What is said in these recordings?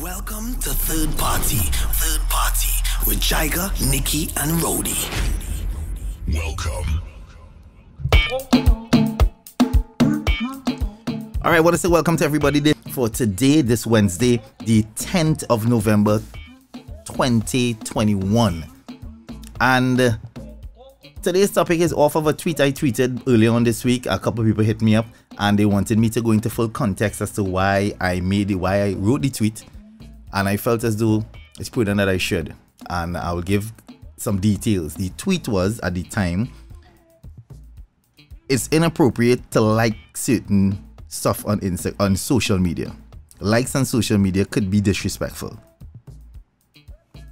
Welcome to Third Party with Jaiga, Nikki and Ro'dey. Welcome. All right, want to say welcome to everybody for today, this Wednesday, the 10th of November, 2021. And today's topic is off of a tweet I tweeted earlier on this week. A couple of people hit me up and they wanted me to go into full context as to why I wrote the tweet. And I felt as though it's prudent that I should. And I will give some details. The tweet was, at the time, it's inappropriate to like certain stuff on social media. Likes on social media could be disrespectful.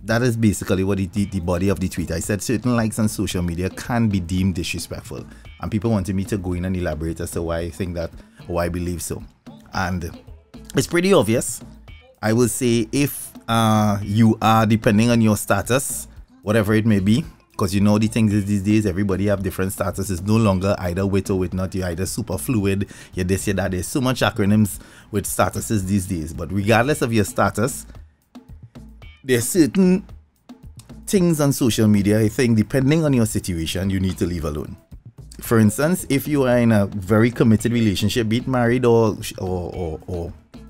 That is basically what the body of the tweet. I said certain likes on social media can be deemed disrespectful. And people wanted me to go in and elaborate as to why I think that, or why I believe so. And it's pretty obvious. I will say if you are, depending on your status, whatever it may be, because you know the things is these days, everybody have different status. It's no longer either with or with not. You're either super fluid, you're this, you're that. There's so much acronyms with statuses these days. But regardless of your status, there's certain things on social media, I think, depending on your situation, you need to leave alone. For instance, if you are in a very committed relationship, be it married or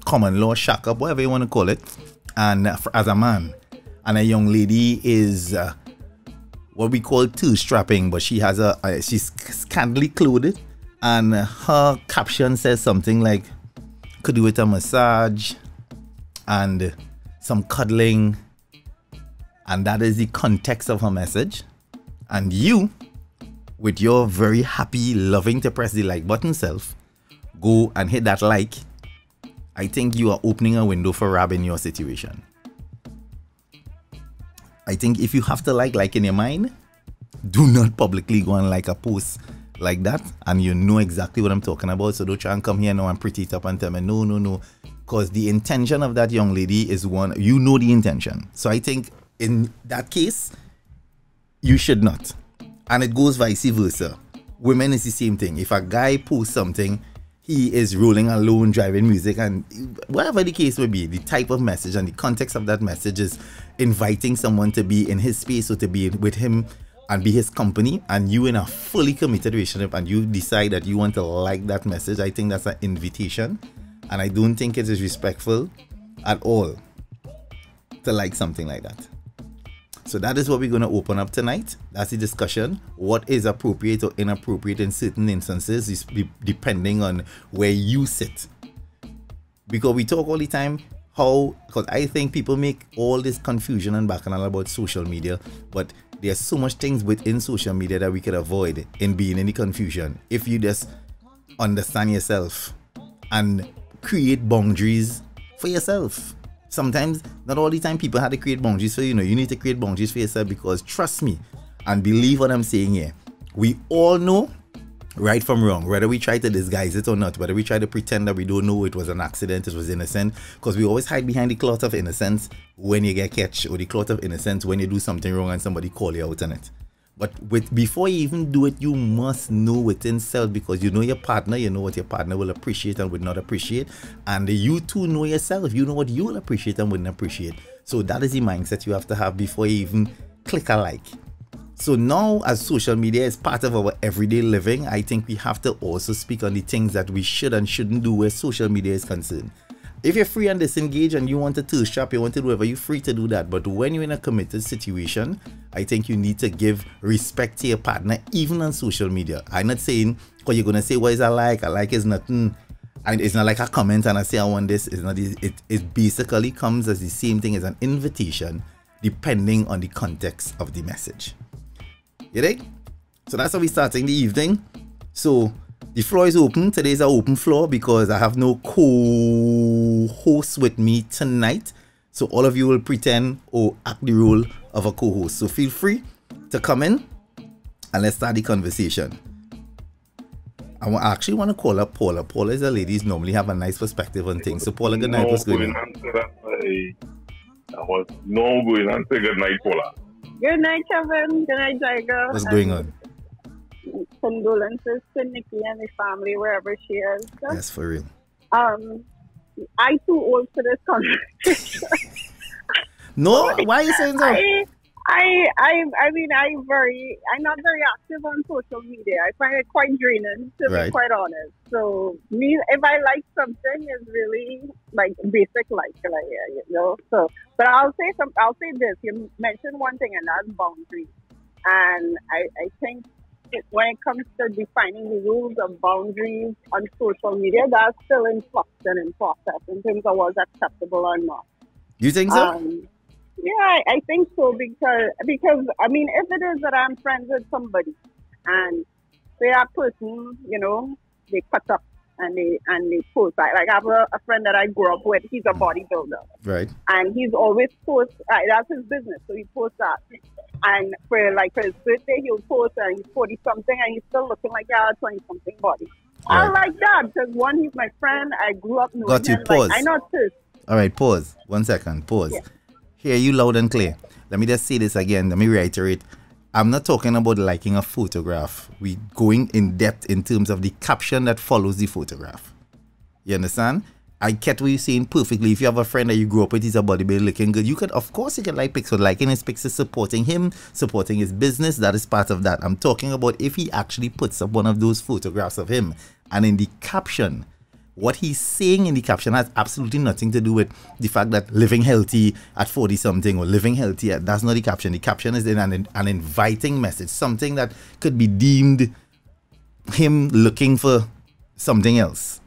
common law, shack up, whatever you want to call it, and as a man, and a young lady is what we call two-strapping, but she has she's scantily clothed, and her caption says something like, could do with a massage and some cuddling, and that is the context of her message. And you, with your very happy, loving to press the like button self, go and hit that like. I think you are opening a window for Rab in your situation. I think if you have to like in your mind, do not publicly go and like a post like that. And you know exactly what I'm talking about. So don't try and come here now and pretty it up and tell me, no. Because the intention of that young lady is one, you know the intention. So I think in that case, you should not. And it goes vice versa. Women is the same thing. If a guy posts something, he is rolling alone, driving music, and whatever the case may be, the type of message and the context of that message is inviting someone to be in his space or to be with him and be his company, and you in a fully committed relationship and you decide that you want to like that message. I think that's an invitation, and I don't think it is respectful at all to like something like that. So that is what we're going to open up tonight. That's the discussion. What is appropriate or inappropriate in certain instances is depending on where you sit. Because we talk all the time because I think people make all this confusion and bacchanal about social media, but there's so much things within social media that we could avoid in being in the confusion if you just understand yourself and create boundaries for yourself. Sometimes, not all the time, people have to create boundaries. So, you need to create boundaries for yourself, because trust me and believe what I'm saying here. We all know right from wrong, whether we try to disguise it or not, whether we try to pretend that we don't know it was an accident, it was innocent, because we always hide behind the cloth of innocence when you get catch, or the cloth of innocence when you do something wrong and somebody call you out on it. But before you even do it, you must know within self, because you know your partner, you know what your partner will appreciate and would not appreciate. And you too know yourself, you know what you will appreciate and wouldn't appreciate. So that is the mindset you have to have before you even click a like. So now, as social media is part of our everyday living, I think we have to also speak on the things that we should and shouldn't do where social media is concerned. If you're free and disengaged and you want to thirst trap, you want to do whatever, you're free to do that. But when you're in a committed situation, I think you need to give respect to your partner, even on social media. I'm not saying, because you're going to say, what is a like? A like is nothing. And it's not like a comment and I say, I want this. It's not. It basically comes as the same thing as an invitation, depending on the context of the message. You dig? So that's how we're starting the evening. So the floor is open. Today's an open floor because I have no co-host with me tonight. So all of you will pretend or act the role of a co-host. So feel free to come in and let's start the conversation. I actually want to call up Paula. Paula is a lady who normally have a nice perspective on things. So Paula, good night. What's going on? I was no going on. Say good night, Paula. Good night, Kevin. Good night, Jaiga. What's going on? Condolences to Nikki and the family wherever she is. Yes, for real. I too old for this conversation. No, why are you saying so? I mean, I'm not very active on social media. I find it quite draining, to be quite honest. So, me, if I like something, it's really like basic you know. So, but I'll say this. You mentioned one thing, and that's boundaries. And I think when it comes to defining the rules of boundaries on social media, that's still in flux and in process in terms of what's acceptable or not. You think so? Yeah, I think so because I mean, if it is that I'm friends with somebody and that person, you know, they cut up and they post. Like I have a friend that I grew up with. He's a bodybuilder, right? And he's always post. That's his business, so he posts that. And for his birthday, he'll post and he's 40 something and he's still looking like a 20 something body. Right. I like that because one, he's my friend. I grew up knowing Got you. him. Pause. Like, I know this. All right, pause. 1 second. Pause. Yeah. Hear you loud and clear. Let me just say this again. Let me reiterate. I'm not talking about liking a photograph. We're going in depth in terms of the caption that follows the photograph. You understand? I get what you're saying perfectly. If you have a friend that you grew up with, he's a bodybuilder looking good, you can, of course, you can like pics. So liking his pics is supporting him, supporting his business. That is part of that. I'm talking about if he actually puts up one of those photographs of him, and in the caption, what he's saying in the caption has absolutely nothing to do with the fact that living healthy at 40 something or living healthy. That's not the caption. The caption is in an inviting message, something that could be deemed him looking for something else.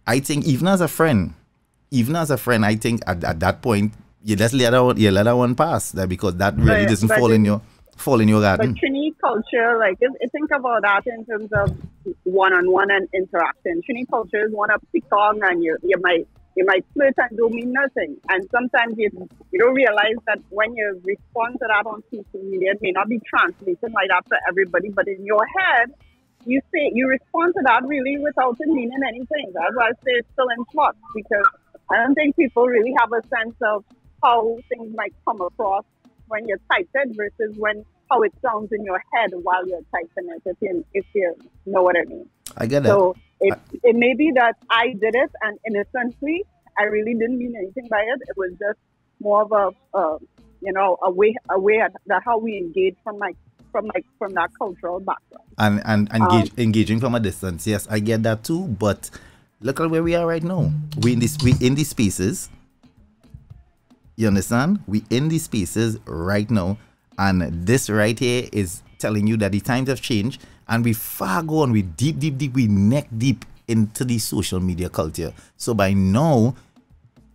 I think even as a friend, I think at that point, you just let that one pass there because that really doesn't fall in your garden. But Trini culture, like, think about that in terms of one-on-one and interaction. Trini culture is one of pick on and you might flirt and don't mean nothing. And sometimes you don't realize that when you respond to that on social media, it may not be translated like that for everybody, but in your head, you respond to that really without it meaning anything. That's why I say it's still in flux because I don't think people really have a sense of how things might come across when you type it versus how it sounds in your head while you're typing it, if you know what I mean. I get that. So it may be that I did it and innocently, I really didn't mean anything by it. It was just more of a way that how we engage from that cultural background. And engaging from a distance. Yes, I get that too. But look at where we are right now. We in these spaces. You understand? We in these spaces right now, and this right here is telling you that the times have changed, and we far gone. We deep, we neck deep into the social media culture. So by now,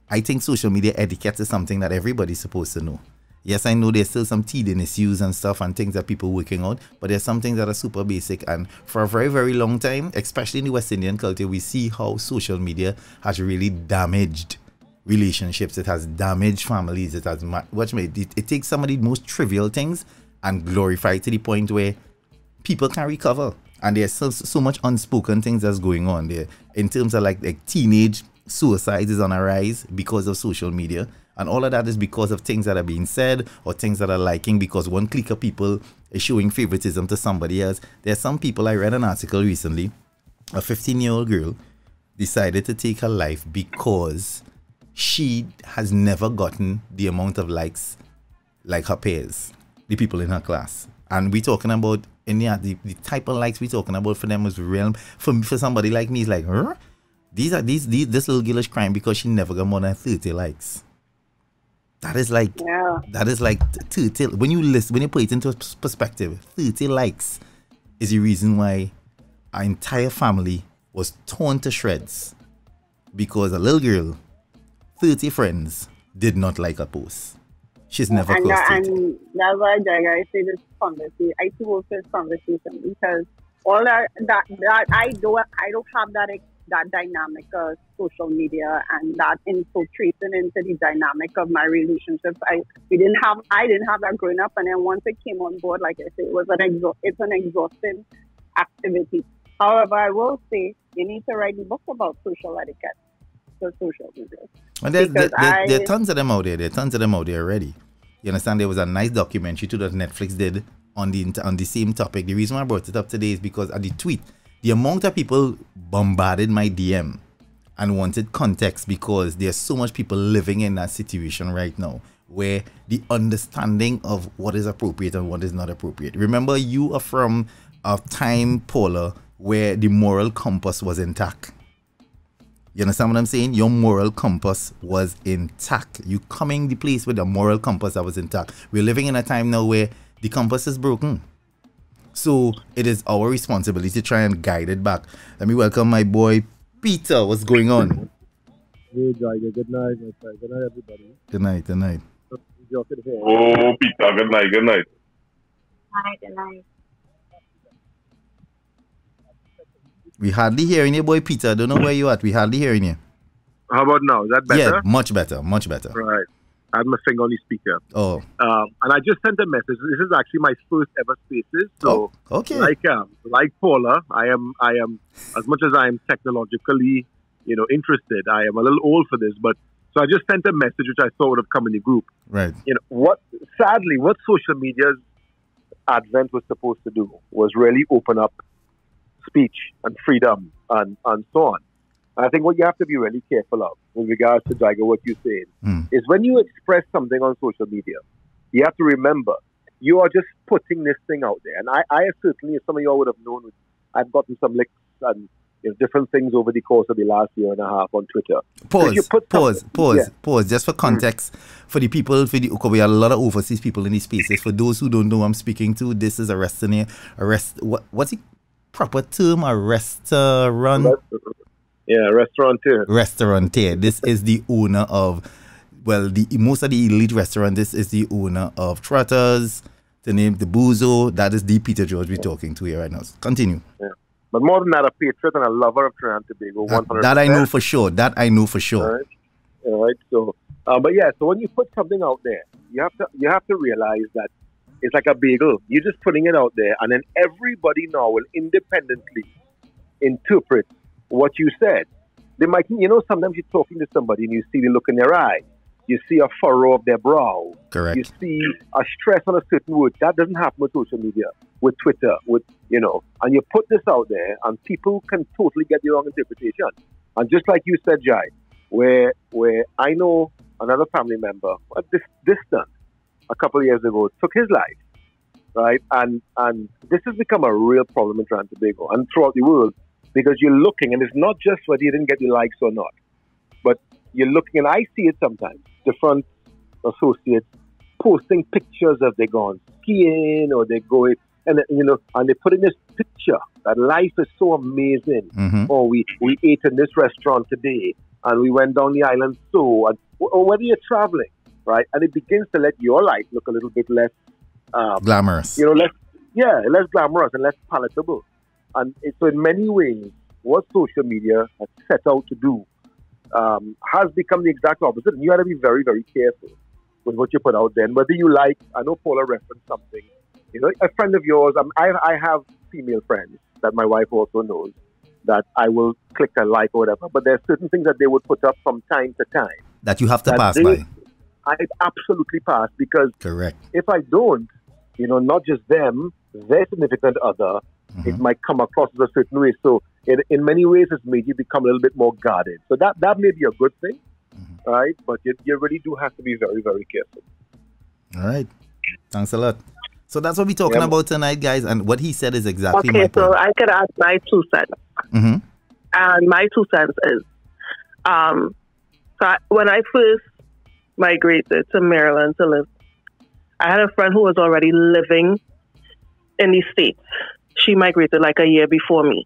I think social media etiquette is something that everybody's supposed to know. Yes, I know there's still some teething issues and stuff and things that people are working out, but there's some things that are super basic. And for a very, very long time, especially in the West Indian culture, we see how social media has really damaged relationships. It has damaged families. It has it takes some of the most trivial things and glorify it to the point where people can't recover. And there's so much unspoken things that's going on there in terms of like teenage suicide is on a rise because of social media. And all of that is because of things that are being said or things that are liking because one clique of people is showing favoritism to somebody else. There's some people, I read an article recently, a 15-year-old girl decided to take her life because she has never gotten the amount of likes like her peers, the people in her class. And we're talking about, the type of likes we're talking about for them is real. For somebody like me, it's like, huh? This little girl is crying because she never got more than 30 likes. That is like 30. When you put it into perspective, 30 likes is the reason why our entire family was torn to shreds because a little girl, 30 friends, did not like a post. She's never close to it. And that's why, Jaiga, I say this conversation. I too will say this conversation because all that I don't have that dynamic of social media and that infiltration into the dynamic of my relationships. I didn't have that growing up, and then once it came on board, like I said, it's an exhausting activity. However, I will say you need to write a book about social etiquette for social media. And there are tons of them out there. There are tons of them out there already. You understand? There was a nice documentary too that Netflix did on the same topic. The reason why I brought it up today is because at the tweet, the amount of people bombarded my DM and wanted context because there's so much people living in that situation right now where the understanding of what is appropriate and what is not appropriate. Remember, you are from a time, Paula, where the moral compass was intact. You understand what I'm saying? Your moral compass was intact. You coming the place with a moral compass that was intact. We're living in a time now where the compass is broken. So it is our responsibility to try and guide it back. Let me welcome my boy Peter. What's going on? Hey, Jaiga. Good night, my friend. Good night, everybody. Good night, good night. Oh, Peter, good night, good night. Good night. We hardly hearing you, boy Peter. I don't know where you at. We hardly hearing you. How about now? Is that better? Yeah, much better, much better. Right. I had my finger on the speaker. Oh. And I just sent a message. This is actually my first ever Spaces. So, okay. Like Paula, I am as much as I am technologically, interested. I am a little old for this, but so I just sent a message which I thought would have come in the group. Right. What social media's advent was supposed to do was really open up speech and freedom and so on. And I think what you have to be really careful of with regards to Jaiga, what you're saying, is when you express something on social media, you have to remember you are just putting this thing out there. And I certainly, as some of y'all would have known, I've gotten some licks and different things over the course of the last year and a half on Twitter. Pause. Just for context, for the people, we have a lot of overseas people in these spaces. For those who don't know who I'm speaking to, this is what's the proper term? A restaurant? Yeah, restaurateur. This is the owner of, most of the elite restaurant. This is the owner of Trotters, the name, the Buzo. That is the Peter George we're talking to here right now. Continue. Yeah. But more than that, a patriot and a lover of Trinidad and Tobago. 100%. That I know for sure. All right. So, so when you put something out there, you have to realize that it's like a bagel. You're just putting it out there, and then everybody now will independently interpret what you said. They might, sometimes you're talking to somebody and you see the look in their eye. You see a furrow of their brow. Correct. You see a stress on a certain word. That doesn't happen with social media, with Twitter, and you put this out there and people can totally get the wrong interpretation. And just like you said, Jai, where I know another family member, distant, a couple of years ago, took his life, right? And this has become a real problem in Trinidad and Tobago and throughout the world, because you're looking, and it's not just whether you didn't get the likes or not, but you're looking, and I see it sometimes, different associates posting pictures of they gone skiing or they go, and they put in this picture that life is so amazing. Or we ate in this restaurant today, and we went down the island or whether you're traveling, right? And it begins to let your life look a little bit less glamorous. Less glamorous and less palatable. And so in many ways, what social media has set out to do has become the exact opposite. And you have to be very, very careful with what you put out there. And whether you like, I know Paula referenced something, a friend of yours, I have female friends that my wife also knows that I will click a like or whatever, but there are certain things that they would put up from time to time. That you have to pass by. I absolutely pass, because correct. If I don't, not just them, their significant other, it might come across as a certain way. So in many ways, it's made you become a little bit more guarded. So that may be a good thing, right? But you really do have to be very, very careful. All right. Thanks a lot. So that's what we're talking about tonight, guys. And what he said is exactly my point. Okay, so I could add my 2 cents. And my 2 cents is, when I first migrated to Maryland to live, I had a friend who was already living in the States. She migrated like a year before me.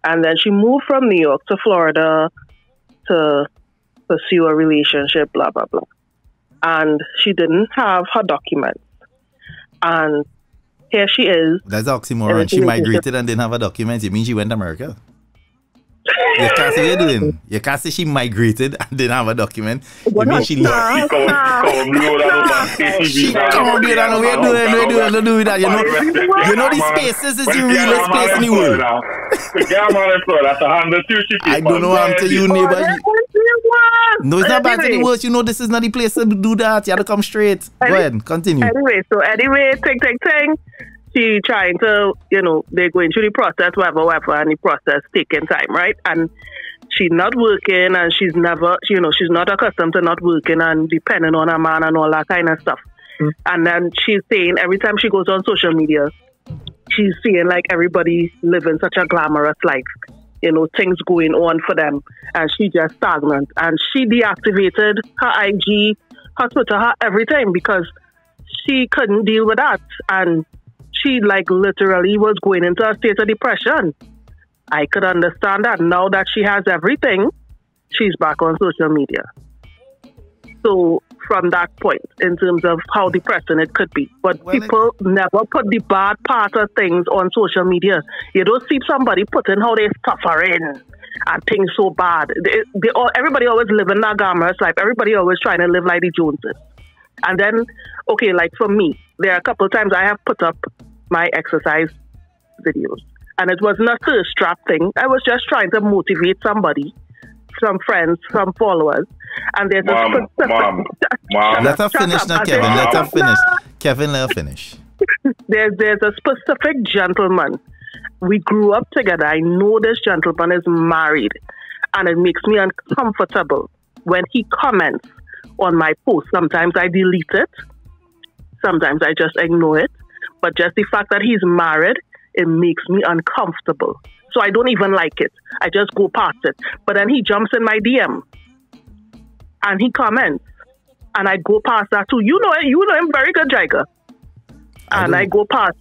And then she moved from New York to Florida to pursue a relationship, blah, blah, blah. And she didn't have her documents. And here she is. That's oxymoron. She migrated and didn't have her documents. You mean she went to America? You can't say what you're doing. You can't say she migrated and didn't have a document. You mean she left? She come do that. We're doing that. You know the spaces is the realest place in the world. I don't know how to you, neighbor. No, it's not bad to the worst. This is not the place to do that. You have to come straight. Go ahead, continue. Anyway, ting. She trying to, they're going through the process, whatever, and the process taking time, right? And she's not working and she's never, she's not accustomed to not working and depending on her man and all that kind of stuff. And then she's saying every time she goes on social media, she's seeing like everybody living such a glamorous life, things going on for them, and she just stagnant. And she deactivated her IG, her Twitter, her everything because she couldn't deal with that. And she like literally was going into a state of depression. I could understand that. Now that she has everything, she's back on social media. So from that point, in terms of how depressing it could be. But people never put the bad part of things on social media. You don't see somebody putting how they're suffering and things so bad. Everybody always living that glamorous life. Everybody always trying to live like the Joneses. And then, okay, like for me, there are a couple of times I have put up my exercise videos. And it wasn't a thirst trap thing. I was just trying to motivate somebody, some friends, some followers. And there's Mom. Let her finish now, Kevin. Let her finish. Kevin, let her finish. There's a specific gentleman. We grew up together. I know this gentleman is married. And it makes me uncomfortable when he comments on my post. Sometimes I delete it. Sometimes I just ignore it. But just the fact that he's married, it makes me uncomfortable. So I don't even like it. I just go past it. But then he jumps in my DM. And he comments. And I go past that too. You know him very good, Jaiga. And I go past.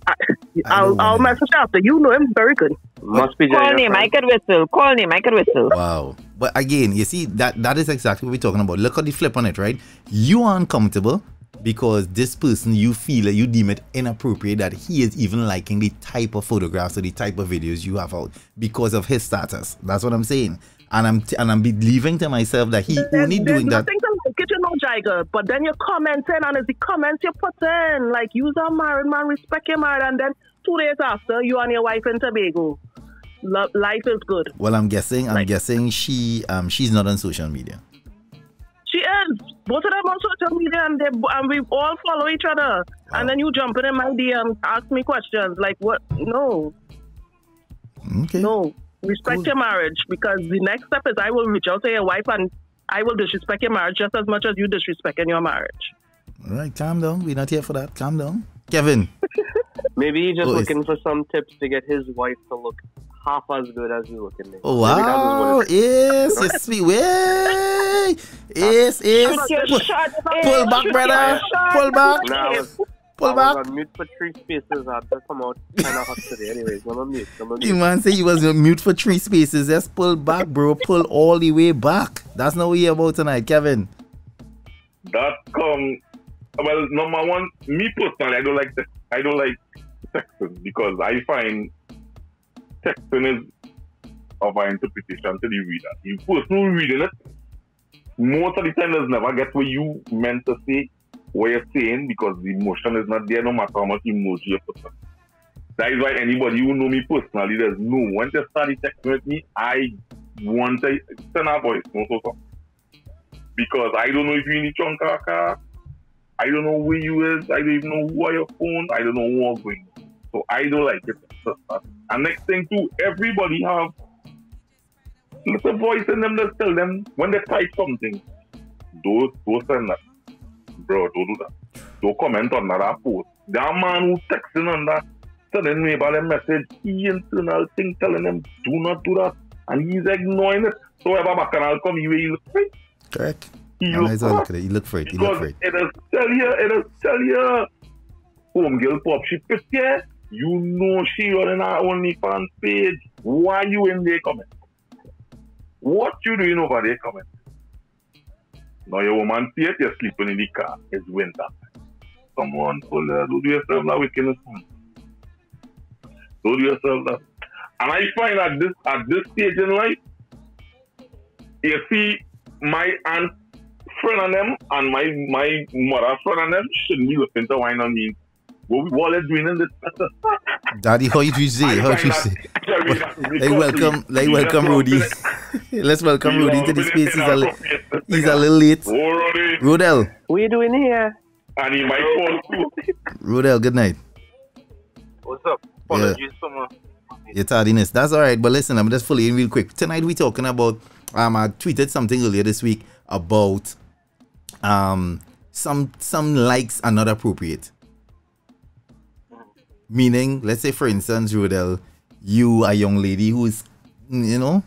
I'll message after. You know him very good. Must be Call name, I could whistle. Call name, I could whistle. Wow. But again, you see, that is exactly what we're talking about. Look at the flip on it, right? You are uncomfortable because this person, you feel that you deem it inappropriate that he is even liking the type of photographs or the type of videos you have out because of his status. That's what I'm saying. And I'm believing to myself that he only doing that. There's nothing to like it, Jaiga. But then you're commenting, and it's the comments you put in. Like, you're a married man, respect your married, and then 2 days after, you and your wife in Tobago. Life is good. Well, I'm guessing she's not on social media. She is. Both of them on social media, and we all follow each other. Wow. And then you jump in my DM, ask me questions. Like, what? No. Okay. No. Respect your marriage, because the next step is I will reach out to your wife and I will disrespect your marriage just as much as you disrespect in your marriage. All right, calm down. We're not here for that. Calm down. Kevin. Maybe he's just looking for some tips to get his wife to look half as good as you looking. Oh, wow. Yes, yes, sweet. Way. Yes. Pull back, brother. Pull back. Pull back. I was on mute for 3 spaces. I had to come out kind of hot today. Anyways, I'm on mute. You man say you was on mute for 3 spaces. Just pull back, bro. Pull all the way back. That's not what we're about tonight, Kevin. Well, number one, me personally, I don't like texting because I find texting is of an interpretation to the reader. The person who reading it, most of the time does never get what you meant to say, what you're saying, because the emotion is not there no matter how much emoji you put on. That is why anybody who know me personally, there's no, when they start texting with me, I want to send a voice note. Because I don't know if you're in the trunk of a car, I don't know where you is, I don't even know who are your phone, I don't know what's going on. So I don't like it. And next thing too, everybody have little voice in them that tell them when they type something, don't send that. Bro, don't do that. Don't comment on that post. That man who's texting on that, sending me about a message, he internal thing telling them, do not do that. And he's ignoring it. So if I'm can come, he look free. Correct. He look for it. It is tell you, home girl pop, she pissed here. You know she running her OnlyFans page. Why you in there comment? What you doing over there comment? Now your woman see it, you're sleeping in the car. It's winter. Come on, do yourself that wickedness. Do yourself that. And I find at this stage in life, you see my aunt friend and them and my mother friend and them shouldn't be looking to wine on me. What are doing in this? Daddy, how you say? They welcome Ro'dey. Let's welcome Ro'dey to the space. He's a little late. Rodel. What are you doing here? And he might call too. Rodel, good night. What's up? Apologies for my Your tardiness. That's all right. But listen, I'm just fully in real quick. Tonight we're talking about. I tweeted something earlier this week about some likes are not appropriate. Meaning, let's say for instance, Rodel, you a young lady who's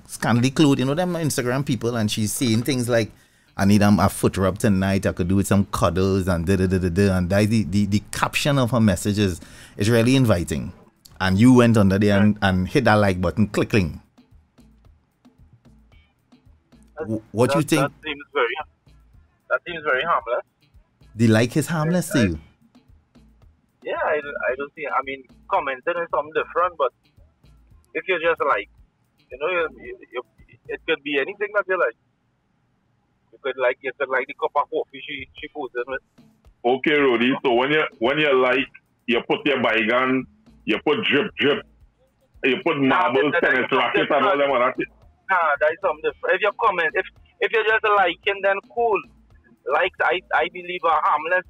scantily clothed, them Instagram people, and she's saying things like, I need a foot rub tonight, I could do with some cuddles and da-da-da-da-da, and the caption of her messages is really inviting. And you went under there and hit that like button, clicking. What you think? That seems very harmless. The like is harmless to you? Yeah, I don't see. I mean, commenting is something different, but if you're just like, it could be anything that you like. You could like the cup of coffee she posted with. Okay, Ro'dey. So when you like, you put your bygone, you put drip, you put marbles, tennis racket, and all them other things. Nah, that is something different. If you comment, if you're just liking, then cool. Likes, I believe are harmless.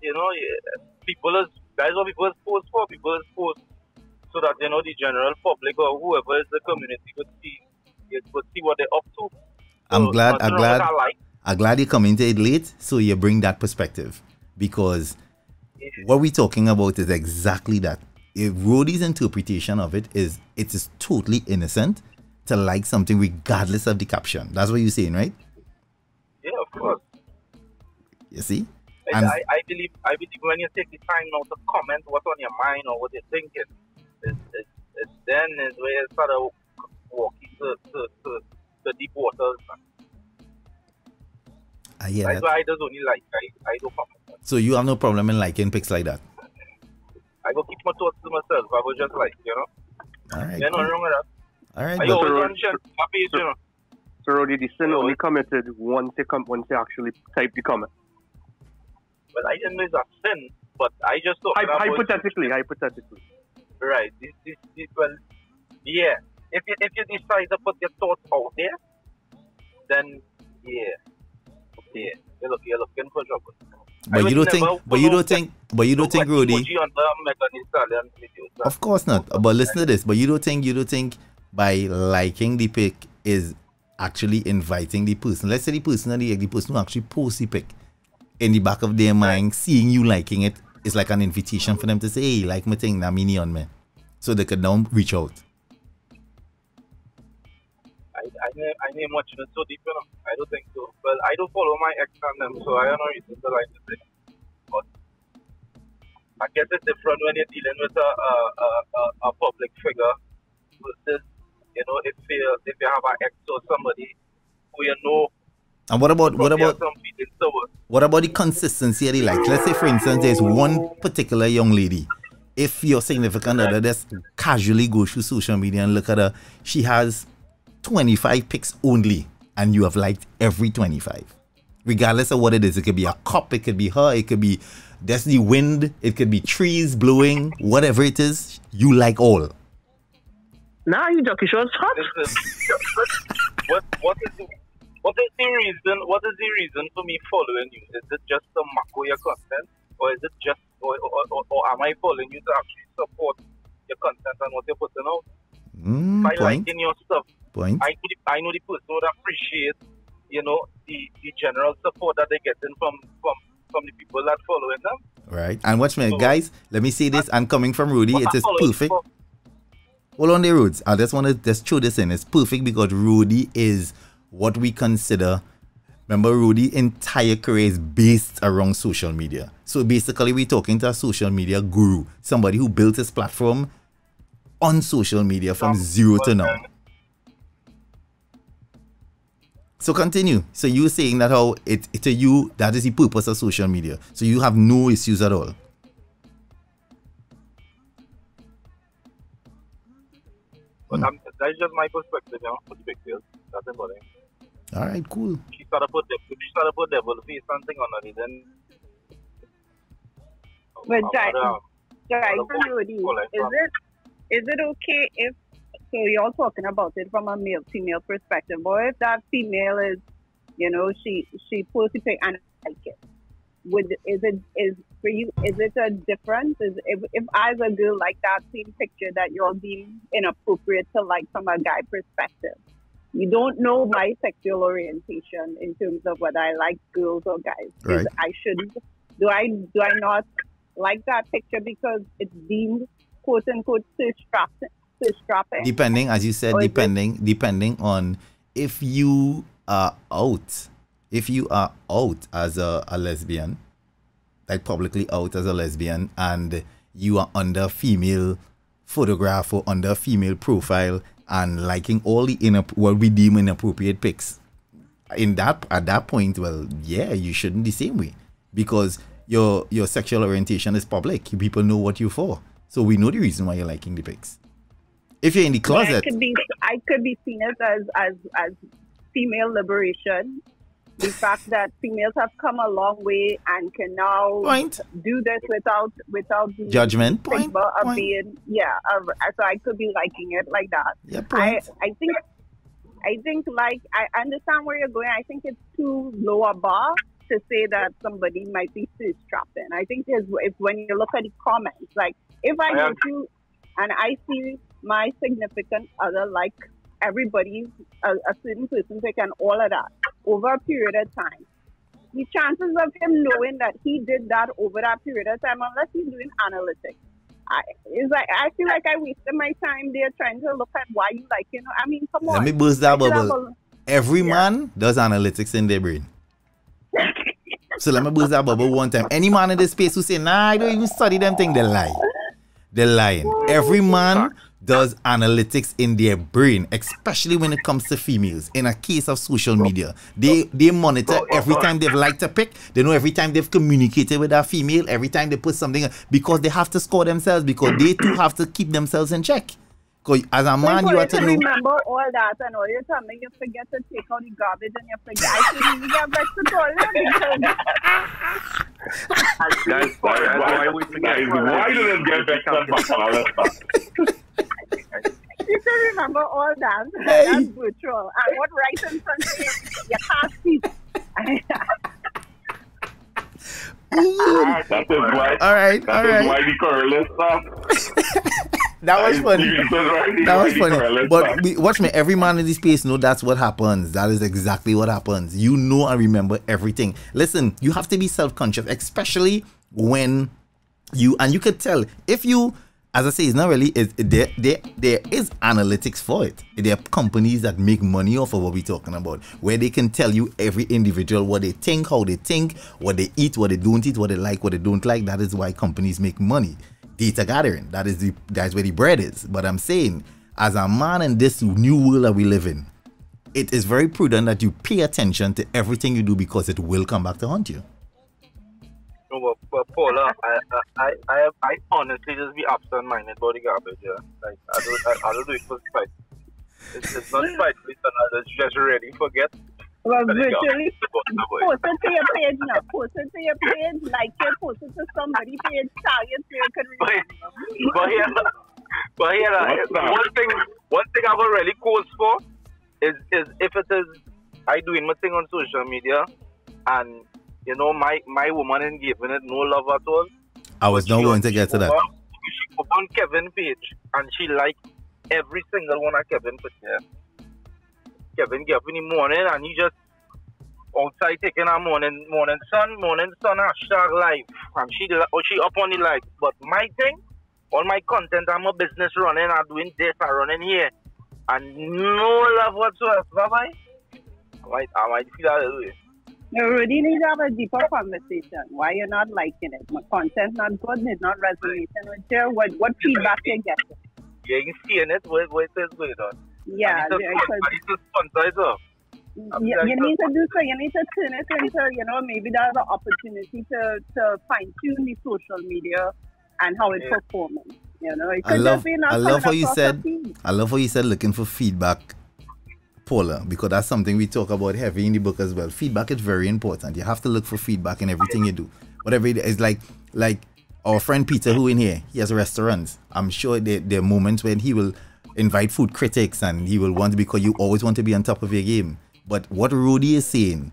That's what people post for. People post so that the general public or whoever is the community could see what they're up to. So I'm glad you come into it late, so you bring that perspective, because what we're talking about is exactly that. If Ro'dey's interpretation of it is totally innocent to like something regardless of the caption. That's what you're saying, right? Yeah, of course. You see? And I believe when you take the time now to comment what's on your mind or what you're thinking, it's then is where you start walking to deep waters. That's why I just only like, I don't comment. So you have no problem in liking pics like that? I go keep my thoughts to myself. I go just like, All right. There's nothing wrong with that. All right. I always mention my page, So Ro'dey, the sin only committed once they actually type the comment. Well, I didn't know it's a sin, but I just thought hypothetically. Right. This well, yeah. If you decide to put your thoughts out there, then you're looking for trouble. But you don't think, Ro'dey. Of course not. But listen to this. But you don't think by liking the pic is actually inviting the person. Let's say the person who actually posts the pic, in the back of their mind, seeing you liking it is like an invitation for them to say, hey, like my thing, na mini on me. So they could now reach out. I name watching it so deep, I don't think so. Well, I don't follow my ex on them, so I don't know reason to like the thing. But I guess it's different when you're dealing with a public figure versus, if you have an ex or somebody who you know. And what about the consistency of the likes? Let's say, for instance, there's one particular young lady. If your significant other just casually goes through social media and look at her, she has 25 pics only, and you have liked every 25. Regardless of what it is. It could be a cup, it could be her, it could be that's the wind, it could be trees blowing, whatever it is, you like all. Nah, you jockey shorts hot. What is the reason for me following you? Is it just to macro your content, or is it just, or am I following you to actually support your content and what you're putting out? By liking your stuff, I know the person would appreciate, the general support that they're getting from the people that following them. Right. And watch me, guys. Let me say this. And coming from Ro'dey, it is perfect. Hold on the roads. I just want to just throw this in. It's perfect because Ro'dey is what we consider, remember, Ro'dey's entire career is based around social media. So basically, we're talking to a social media guru, somebody who built his platform on social media from zero to now. So continue. So you're saying that how to you, that is the purpose of social media. So you have no issues at all. But that's just my perspective, perspective. That's important. All right, cool. She started put devil face something on it, then. But Ro'dey, is it okay if, so you're talking about it from a male-female perspective, or if that female is, she posts a pic and I like it, is for you? Is it a difference? If as a girl like that same picture that you're deemed inappropriate to like from a guy perspective, you don't know my sexual orientation in terms of whether I like girls or guys. Right. I shouldn't. Do I not like that picture because it's deemed quote unquote strapping? Depending, as you said, depending on if you are out. If you are out as a lesbian, like publicly out as a lesbian, and you are under female photograph or under female profile and liking all the what we deem inappropriate pics, at that point, well, yeah, you shouldn't the same way, because your sexual orientation is public. People know what you're for, so we know the reason why you're liking the pics. If you're in the closet, I could be seen as female liberation. The fact that females have come a long way and can now do this without the judgment stigma of being so I could be liking it like that. Yeah, I think like I understand where you're going. I think it's too low a bar to say that somebody might be strapping. I think it's when you look at the comments, like if I go to and I see my significant other like everybody's a certain person pick and all of that over a period of time, the chances of him knowing that he did that over that period of time, unless he's doing analytics, I feel like I wasted my time there trying to look at why you like, I mean, come on. Let me burst that bubble. Every man does analytics in their brain. So let me burst that bubble one time. Any man in this space who say, nah, I don't even study them thing, they lie. They're lying. Every man does analytics in their brain, especially when it comes to females. In a case of social media, they monitor every time they've liked a pic. They know every time they've communicated with that female, every time they put something, because they have to score themselves, because they too have to keep themselves in check. Because as a man, you have to know. Remember all that, and all you tell me you forget to take out the garbage, and you forget. I shouldn't even get back to toilet because. Why do they get back to you can remember all that. That's virtual. And what right in front of you can't see. That is why. All right. Why the correlate That was funny. That was funny. But watch me. Every man in this space know that's what happens. That is exactly what happens. You know and remember everything. Listen, you have to be self-conscious, especially when you could tell if you. As I say, it's not really. There is analytics for it. There are companies that make money off of what we're talking about, where they can tell you every individual what they think, how they think, what they eat, what they don't eat, what they like, what they don't like. That is why companies make money. Data gathering. That's where the bread is. But I'm saying, as a man in this new world that we live in, it is very prudent that you pay attention to everything you do, because it will come back to haunt you. No, but Paula, I honestly just be absent-minded about the garbage. Yeah, like I don't do it for spite. It's not spitefully, it's just really forget. Well, virtually, post it to your page now. Post it to your page, like it, post it to somebody's page, tag it so you can remember. But one thing I would really cause for is if it is I doing my thing on social media and my woman ain't giving it no love at all. I was not going to get to that. She go on Kevin's page and she like every single one of Kevin's picture. Kevin get up in the morning and he just outside taking a morning sun hashtag live, and she up on the live. But my thing, all my content, I'm a business running, I'm doing this, I'm running here, and no love whatsoever. Bye. I might feel that way. You really need to have a deeper conversation. Why you're not liking it? My content not good, it's not resonating with you. What feedback you getting? Yeah, you seeing it, what is going on? Yeah, you need to do so. You need to turn it into, maybe there's an opportunity to fine tune the social media and how it's performing. I love how you said looking for feedback, Paula, because that's something we talk about heavy in the book as well. Feedback is very important. You have to look for feedback in everything you do. Whatever it is, like our friend Peter, who in here, he has restaurants. I'm sure there are moments when he will invite food critics and he will want to, because you always want to be on top of your game. But what Ro'dey is saying,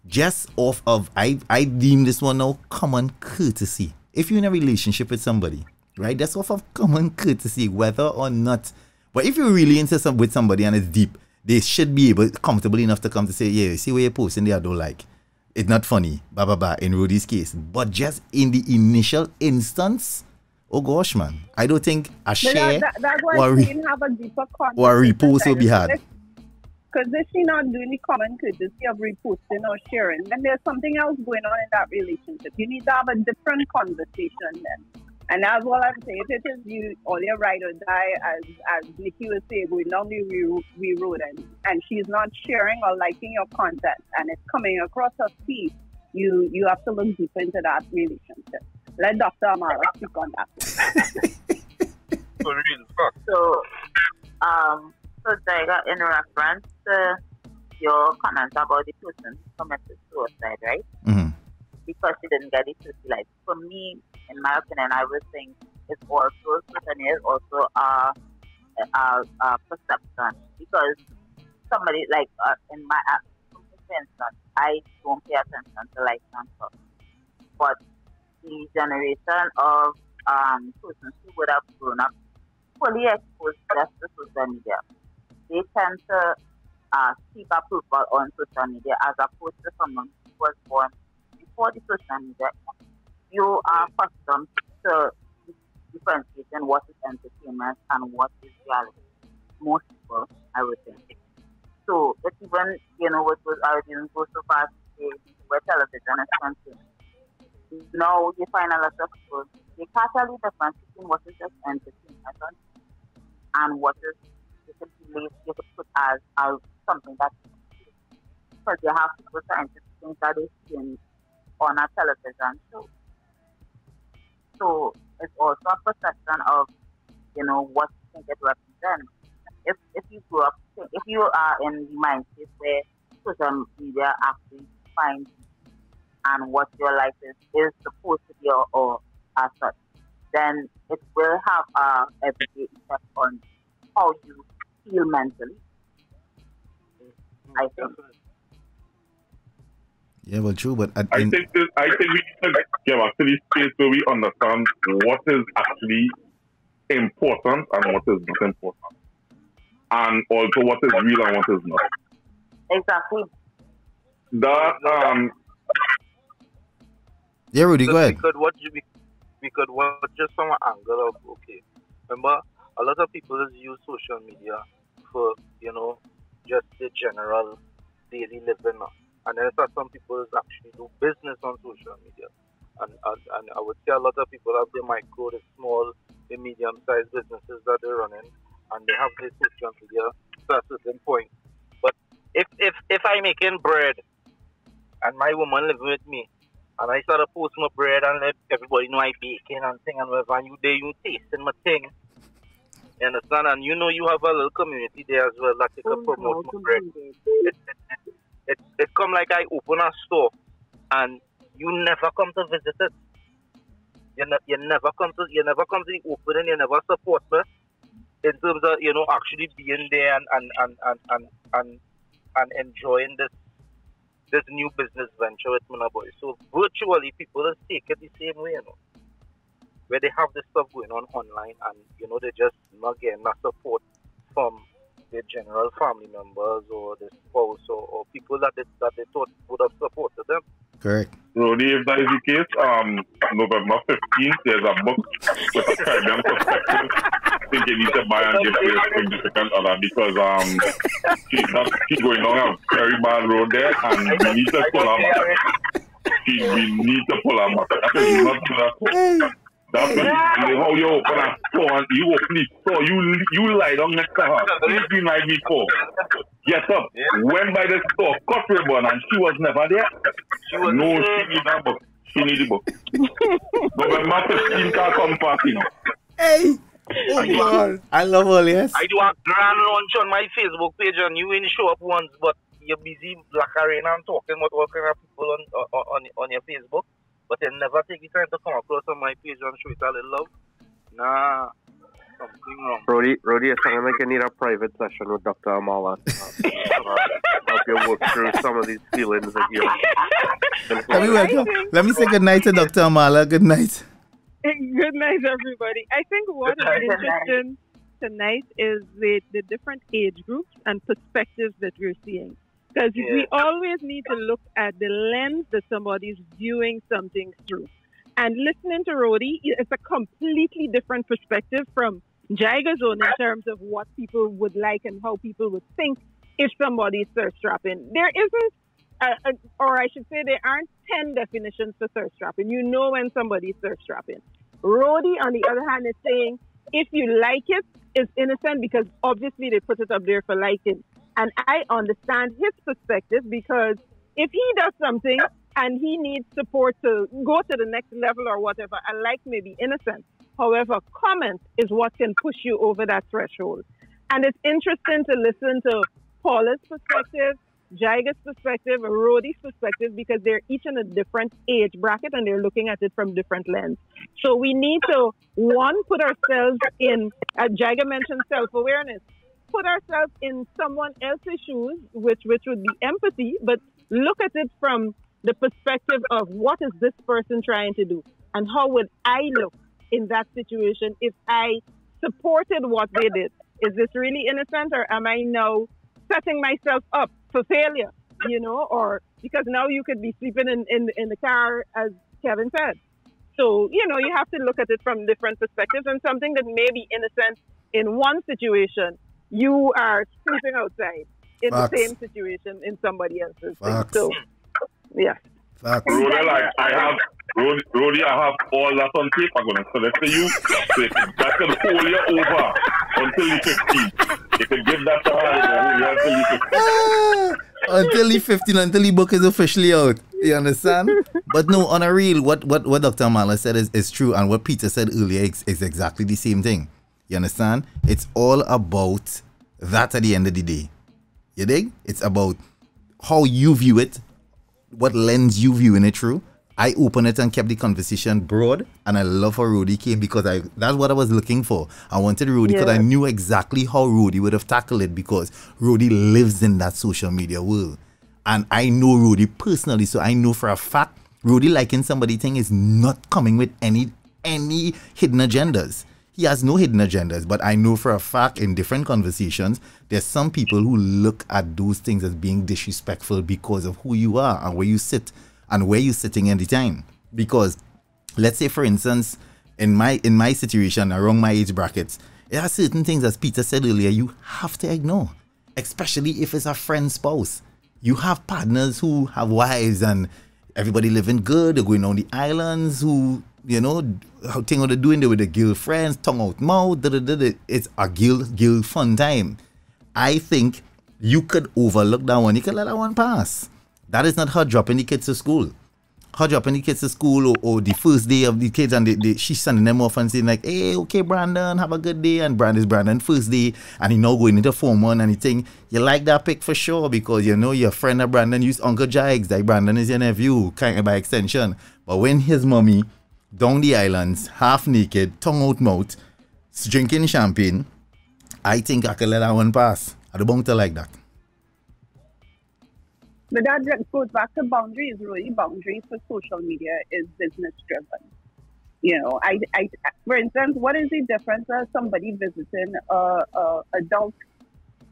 just off of, I deem this one now common courtesy. If you're in a relationship with somebody, right, that's off of common courtesy, whether or not. But if you're really into with somebody and it's deep, they should be comfortable enough to come to say, yeah, see what you're posting there, I don't like. It's not funny, blah, blah, blah, in Ro'dey's case. But just in the initial instance, oh gosh, man, I don't think a share or a repost will be hard. Because if she's not doing the common courtesy of reposting or sharing, then there's something else going on in that relationship. You need to have a different conversation then. And that's what I'm saying. If it is you or your ride or die, as Nikki was saying, going down the road and she's not sharing or liking your content and it's coming across her feed, you have to look deeper into that relationship. Let Dr. Amara speak on that. For real. So Jaiga, in reference to your comments about the person who committed suicide, right? Mm-hmm. Because she didn't get it to see, like, for me, in my opinion, I would think it's also a perception. Because somebody, like, in my for instance, I don't pay attention to likes and stuff. But the generation of persons who would have grown up fully exposed just to social media, they tend to seek approval on social media as opposed to someone who was born before the social media. You are accustomed to differentiating what is entertainment and what is reality. Most people, I would think. So it's even, I didn't go so far to say where television is concerned. Now you find a lot of people, they can't tell the difference between what is just entertainment and what is you could put as something that, because you have to put scientific things that they see on a television show. So it's also a perception of, what you think it represents. If you grow up, if you are in the mindset where social media actually finds and what your life is supposed to be or as such, then it will have a everyday effect on how you feel mentally. I think. Yeah, well, true, but I think we should get back to this space where we understand what is actually important and what is not important, and also what is real and what is not. Exactly. That yeah, Ro'dey, go ahead. We could watch just from an angle of, okay, remember, a lot of people use social media for, just the general daily living. And then some people actually do business on social media. And I would say a lot of people have the micro, the small, the medium-sized businesses that they're running, and they have the social media to a certain point. But if I'm making bread and my woman living with me, and I start to post my bread and let everybody know I baking and thing and whatever, and you tasting my thing. You understand? And you have a little community there as well that they can promote my bread. It come like I open a store and you never come to visit it. You never come to the opening, you never support me in terms of actually being there and enjoying this new business venture with my boy. So virtually people just take it the same way, where they have this stuff going on online and they just not getting that support from their general family members or the spouse or people that they thought would have supported them. Correct. Ro'dey, if that is the case, November 15th, there's a book with a Caribbean perspective. I think you need to buy and give to your significant other because she's going down a very bad road there and we need to pull her back. We need to pull her back. That is not that. That's how you open a store and you open the store, you lie down next to her. She's been like before. Get up, went by the store, cut ribbon, and she was never there. She need that book. She need the book. November 15th can come party now. Hey! Oh God. I love all this. I do a grand launch on my Facebook page and you ain't show up once, but you're busy black arena and talking about all kind of people on your Facebook. But they never take the time to come across on my page and show it a little love. Nah. something wrong. Ro'dey, it sounds like you need a private session with Dr. Amala. Help you work through some of these feelings that you're... Let me say good night to Dr. Amala. Good night. Good night, everybody. I think what is interesting tonight is the different age groups and perspectives that we're seeing. Because we always need to look at the lens that somebody's viewing something through. And listening to Ro'dey, it's a completely different perspective from Jaiga's own in terms of what people would like and how people would think if somebody's thirst trapping. There isn't, or I should say there aren't 10 definitions for thirst trapping. You know when somebody's thirst trapping. Ro'dey, on the other hand, is saying if you like it, it's innocent because obviously they put it up there for liking. And I understand his perspective because if he does something and he needs support to go to the next level or whatever, a like may be innocent. However, comment is what can push you over that threshold. And it's interesting to listen to Paula's perspective, Jaiga's perspective, Ro'dey's perspective, because they're each in a different age bracket and they're looking at it from different lenses. So we need to, one, put ourselves in, Jaiga mentioned self-awareness, put ourselves in someone else's shoes, which would be empathy, but look at it from the perspective of what is this person trying to do and how would I look in that situation if I supported what they did. Is this really innocent or am I now setting myself up for failure, or because now you could be sleeping in the car, as Kevin said. So, you have to look at it from different perspectives, and something that may be innocent in one situation, you are sleeping outside in the same situation in somebody else's thing. So, yeah. Ro'dey, Ro'dey, I have all that on tape. I'm going to send it to you. So that can hold you over until you're 15. You can give that to her until you're 15. Until he's 15, until the book is officially out. You understand? But no, on a real, what Dr. Amala said is true, and what Peter said earlier is exactly the same thing. You understand? It's all about that at the end of the day. You dig? It's about how you view it, what lens you viewing it through. I opened it and kept the conversation broad, and I love how Ro'dey came because that's what I was looking for. I wanted Ro'dey because I knew exactly how Ro'dey would have tackled it because Ro'dey lives in that social media world. And I know Ro'dey personally, so I know for a fact Ro'dey liking somebody thing is not coming with any hidden agendas. He has no hidden agendas, but I know for a fact in different conversations, there's some people who look at those things as being disrespectful because of who you are and where you sit and where you're sitting at the time. Because let's say, for instance, in my situation, around my age brackets, there are certain things, as Peter said earlier, you have to ignore, especially if it's a friend's spouse. You have partners who have wives and everybody living good, they're going on the islands, who, how things they're doing there with their girlfriends, tongue out mouth, it's a girl fun time. I think you could overlook that one. You could let that one pass. That is not her dropping the kids to school. Her dropping the kids to school or the first day of the kids and she's sending them off and saying like, hey, okay, Brandon, have a good day. And Brandon first day and he now going into Form 1 and he think, you like that pic for sure because your friend of Brandon used Uncle Jaigs, like Brandon is your nephew, kind of by extension. But when his mommy down the islands, half naked, tongue out mouth, drinking champagne, I think I could let that one pass. I don't like that. But that goes back to boundaries, really. Boundaries for social media is business driven. I for instance, what is the difference of somebody visiting a adult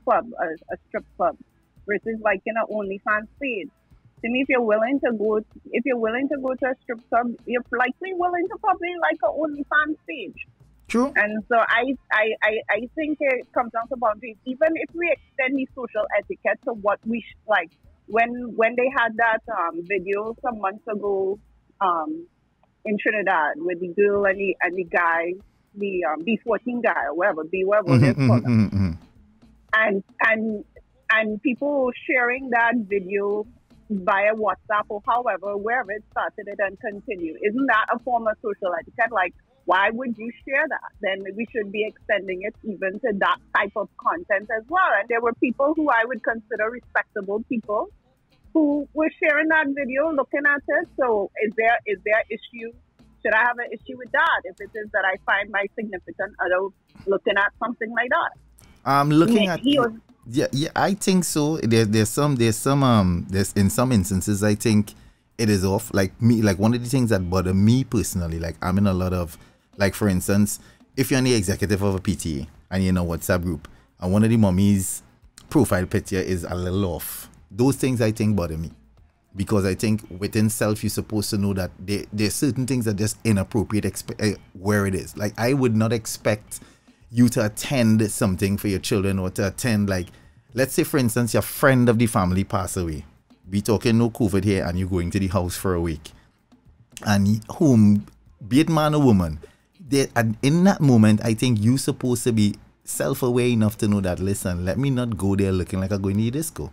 club, a strip club, versus like an OnlyFans page? To me, if you're willing to go to a strip club, you're likely willing to probably like an OnlyFans page. True. And so I think it comes down to boundaries. Even if we extend the social etiquette to what we like. When they had that video some months ago in Trinidad with the girl and the guy, the B14 guy or whatever they're called them. And people sharing that video via WhatsApp or however, wherever it started it and continue. Isn't that a form of social etiquette? Like, why would you share that? Then we should be extending it even to that type of content as well. And there were people who I would consider respectable people who were sharing that video, looking at it. So is there issue? Should I have an issue with that? If it is that I find my significant other looking at something like that. I'm looking at he was, yeah, I think so. There's in some instances I think it is off. Like me, like one of the things that bother me personally, like I'm in a lot of, like for instance, if you're in the executive of a PTA and you're in a WhatsApp group and one of the mummies' profile picture is a little off, those things I think bother me. Because I think within self, you're supposed to know that there's certain things that are just inappropriate where it is. Like, I would not expect you to attend something for your children or to attend, like, let's say, for instance, your friend of the family passed away. We talking no COVID here and you're going to the house for a week. And whom, be it man or woman, in that moment, I think you're supposed to be self-aware enough to know that, listen, let me not go there looking like I'm going to the disco.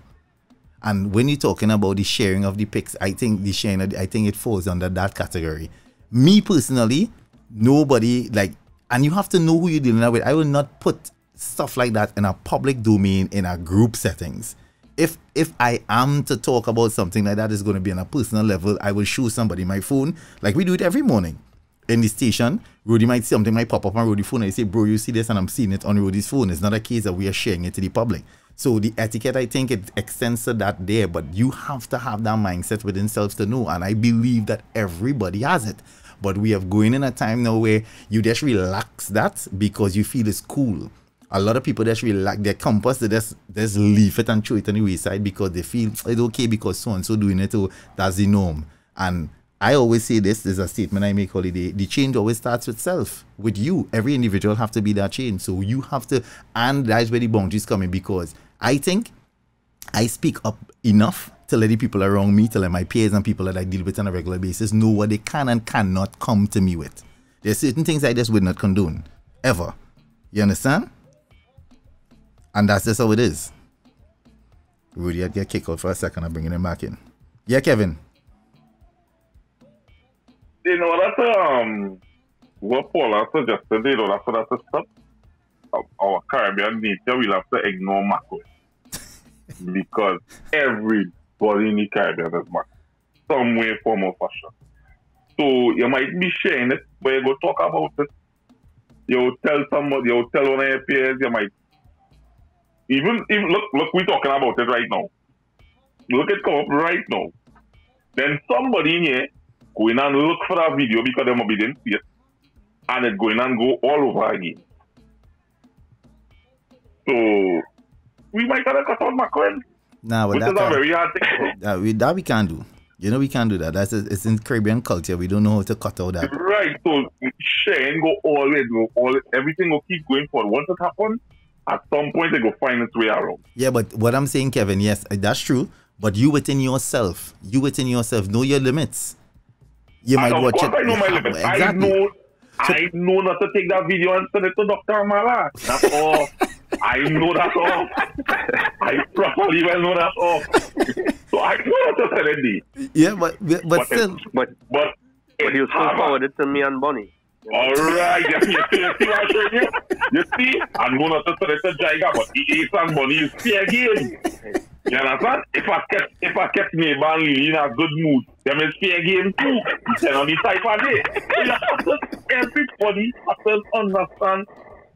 And when you're talking about the sharing of the pics, I think it falls under that category. Me personally, nobody, like, and you have to know who you're dealing with. I will not put stuff like that in a public domain in a group settings. If I am to talk about something like that, it's going to be on a personal level. I will show somebody my phone, like we do it every morning in the station. Ro'dey something might pop up on Ro'dey's phone and I say, bro, you see this, and I'm seeing it on Ro'dey's phone. It's not a case that we are sharing it to the public. So the etiquette, I think it extends to that there, but you have to have that mindset within self to know. And I believe that everybody has it. But we are going in a time now where you just relax that because you feel it's cool. A lot of people just relax their compass, they just leave it and throw it on the wayside because they feel it's okay because so-and-so doing it, so that's the norm. And I always say this is a statement I make holiday. The change always starts with self, with you. Every individual have to be that change. So you have to, and that's where the boundaries come in, because I think I speak up enough to let the people around me, to let my peers and people that I deal with on a regular basis know what they can and cannot come to me with. There's certain things I just would not condone, ever. You understand? And that's just how it is. Ro'dey, I'd get kicked out for a second. I'm bringing him back in. Yeah, Kevin. You know, that's what Paula suggested, you know, that's a stop. Our Caribbean nature, we'll have to ignore macro. Because everybody in the Caribbean is macro. Some way, form, or fashion. So you might be sharing it, but you go talk about it. You tell somebody, you tell one of your peers, you might even look, we're talking about it right now. Look it come up right now. Then somebody in here go in and look for that video because they might be didn't see it. And it's going and go all over again. So we might have to cut out mackerel. Nah, but that's a very hard thing. That we can't do. You know we can't do that. It's in Caribbean culture. We don't know how to cut out that. Right. So sharing go always go everything will keep going forward. Once it happens, at some point it will find its way around. Yeah, but what I'm saying, Kevin, yes, that's true. But you within yourself know your limits. You might watch it. I know my limits. Exactly. I know not to take that video and send it to Dr. Amala. That's all. I know that's all. I properly well know that's all. So I know what to send it. Yeah, but still. But he was so forwarded to me and Bonnie. Alright, you see what I'm showing you? You see? I'm going to send it to Jaiga, but the Ace and Bonnie is fair game. You understand? If I kept neighbor and Lily in a good mood, them is fair game too. You tell on the type of day. Everybody has to understand.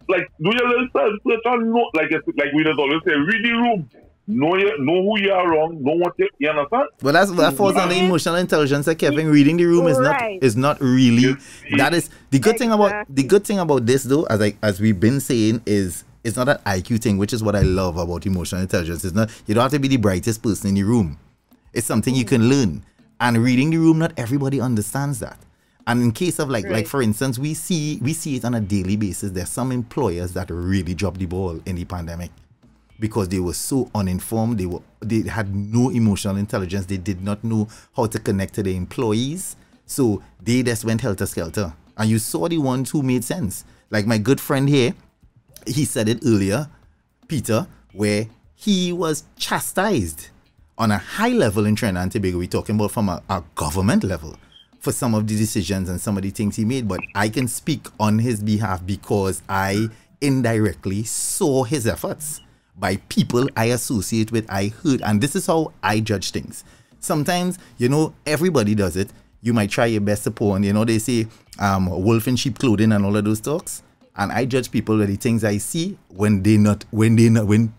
Like, do your little self-search and know, like we just always say, read the room. Know who you are wrong, know what you understand? Well, that falls under emotional intelligence. Like Kevin, reading the room is not really. That is the good thing about this though, as we've been saying, is it's not an IQ thing, which is what I love about emotional intelligence. It's not, you don't have to be the brightest person in the room. It's something you can learn. And reading the room, not everybody understands that. And in case of like for instance, we see it on a daily basis. There's some employers that really dropped the ball in the pandemic because they were so uninformed. They had no emotional intelligence. They did not know how to connect to their employees. So they just went helter-skelter. And you saw the ones who made sense. Like my good friend here, he said it earlier, Peter, where he was chastised on a high level in Trinidad and Tobago. We're talking about from a government level for some of the decisions and some of the things he made. But I can speak on his behalf because I indirectly saw his efforts by people I associate with, I heard, and this is how I judge things. Sometimes, you know, everybody does it. You might try your best to put on, you know, they say wolf in sheep clothing and all of those talks. And I judge people with the things I see when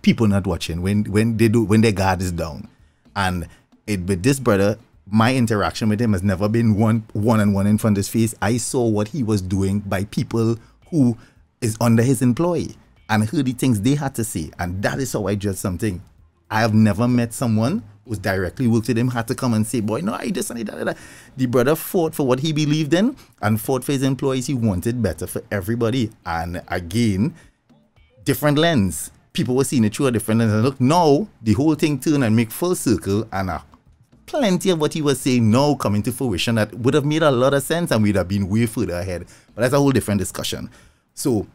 people not watching, when their guard is down. And with this brother, my interaction with him has never been one-on-one in front of his face. I saw what he was doing by people who is under his employ and heard the things they had to say. And that is how I judge something. I have never met someone who's directly worked with him, had to come and say, boy, no, I just need that. The brother fought for what he believed in and fought for his employees. He wanted better for everybody. And again, different people were seeing it through a different lens. And look, now the whole thing turned and make full circle, and plenty of what he was saying now coming to fruition that would have made a lot of sense and we'd have been way further ahead. But that's a whole different discussion. So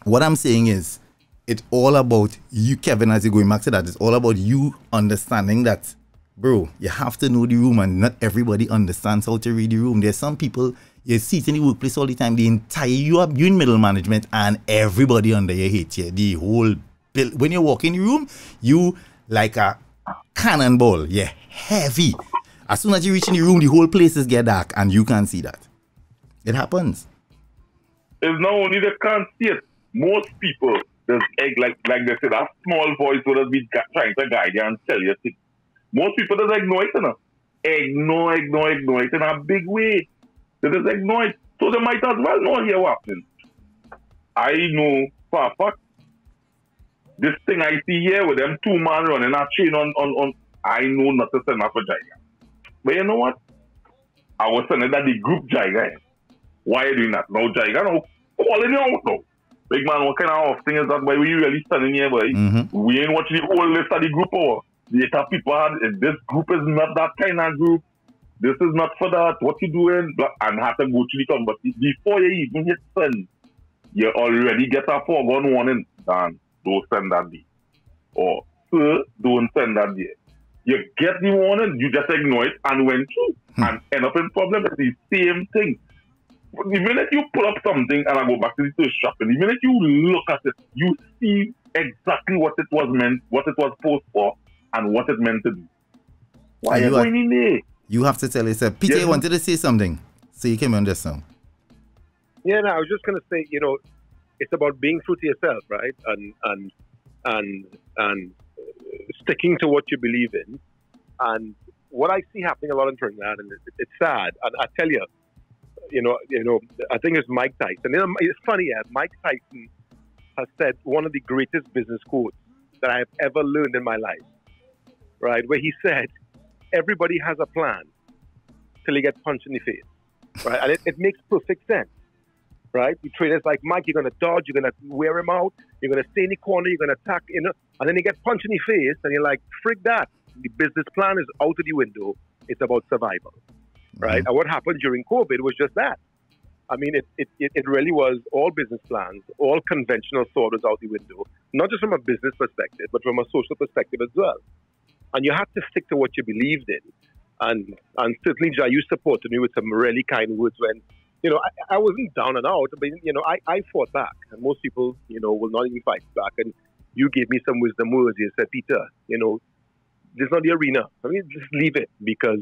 what I'm saying is, it's all about you, Kevin, as you're going back to that. It's all about you understanding that, bro, you have to know the room, and not everybody understands how to read the room. There's some people, you see it in the workplace all the time, you in middle management and everybody under you hates you. The whole when you walk in the room, you like a cannonball. You're heavy. As soon as you reach in the room, the whole place is get dark and you can't see that. It happens. It's not only they can't see it. Most people, there's like they said, that small voice would be trying to guide you and tell you things. Most people just ignore it, you know? Ignore it in a big way. They just ignore it. So they might as well know here what happening. I know for a fact, this thing I see here with them two man running a chain on I know not to send that for Jaiga. But you know what? I was sending that the group Jaiga. Why are you doing that? No, Jaiga, no. Calling you out now. Big man, what kind of thing is that? Why we really standing here, boy? We ain't watching the whole list of the group or the people had. This group is not that kind of group. This is not for that. What you doing? And have to go to the come. But before you even hit send, you already get a foregone warning. Dan, don't send that day. Or, sir, don't send that day. You get the warning, you just ignore it and went through and end up in problem. It's the same thing. The minute you pull up something, and I go back to the thrift shopping, the minute you look at it, you see exactly what it was meant, what it was posed for, and what it meant to do. Why are you going in there? You have to tell yourself. Peter, you wanted to say something, so you came on this now. Yeah, no, I was just going to say, it's about being true to yourself, right? And sticking to what you believe in. And what I see happening a lot in Trinidad, and it's sad. And I tell you, I think it's Mike Tyson. It's funny, Mike Tyson has said one of the greatest business quotes that I have ever learned in my life, right? Where he said, everybody has a plan till he gets punched in the face, right? And it makes perfect sense, right? The trainers like, Mike, you're going to dodge, you're going to wear him out, you're going to stay in the corner, you're going to attack, and then he gets punched in the face, and you're like, frig that. The business plan is out of the window. It's about survival, right? And what happened during COVID was just that. I mean, it really was all business plans, all conventional thought was out the window, not just from a business perspective, but from a social perspective as well. And you have to stick to what you believed in. And certainly, Jai, you supported me with some really kind words when, I wasn't down and out, but, I fought back. And most people, will not even fight back. And you gave me some wisdom words. You said, Peter, this is not the arena. I mean, just leave it, because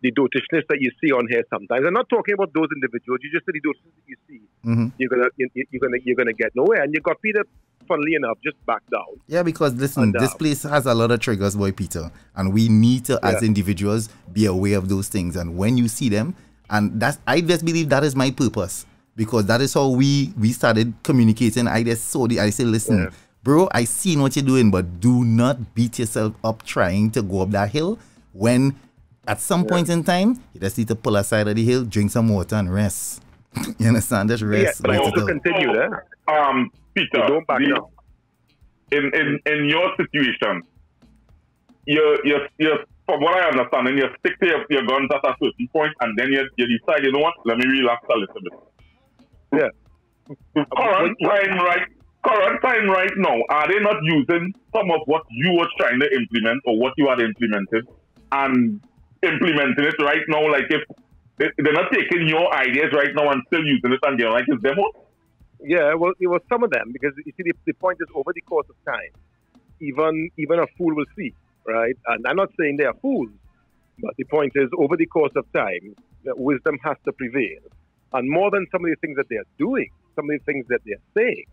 the dotishness that you see on here sometimes, I'm not talking about those individuals, you just say the dotishness that you see, you're gonna get nowhere. And you got Peter, funnily enough, just back down. Yeah, because listen, this place has a lot of triggers, boy, Peter, and we need to, as individuals, be aware of those things. And when you see them, and I just believe that is my purpose, because that is how we started communicating. I say, listen, bro, I seen what you're doing, but do not beat yourself up trying to go up that hill when at some point in time, you just need to pull aside of the hill, drink some water and rest. You understand? Just rest. Yeah, but I also continue there. Peter, don't back down. In your situation, you're from what I understand, you stick to your guns at a certain point, and then you decide, you know what, let me relax a little bit. Yeah. Current time right now, are they not using some of what you were trying to implement or what you had implemented and implementing it right now? Like, if they're not taking your ideas right now and still using it, and they're like, it's demo? Yeah, well, it was some of them, because you see, the point is, over the course of time, even a fool will see, right? And I'm not saying they are fools, but the point is, over the course of time, wisdom has to prevail. And more than some of the things that they are doing, some of the things that they're saying.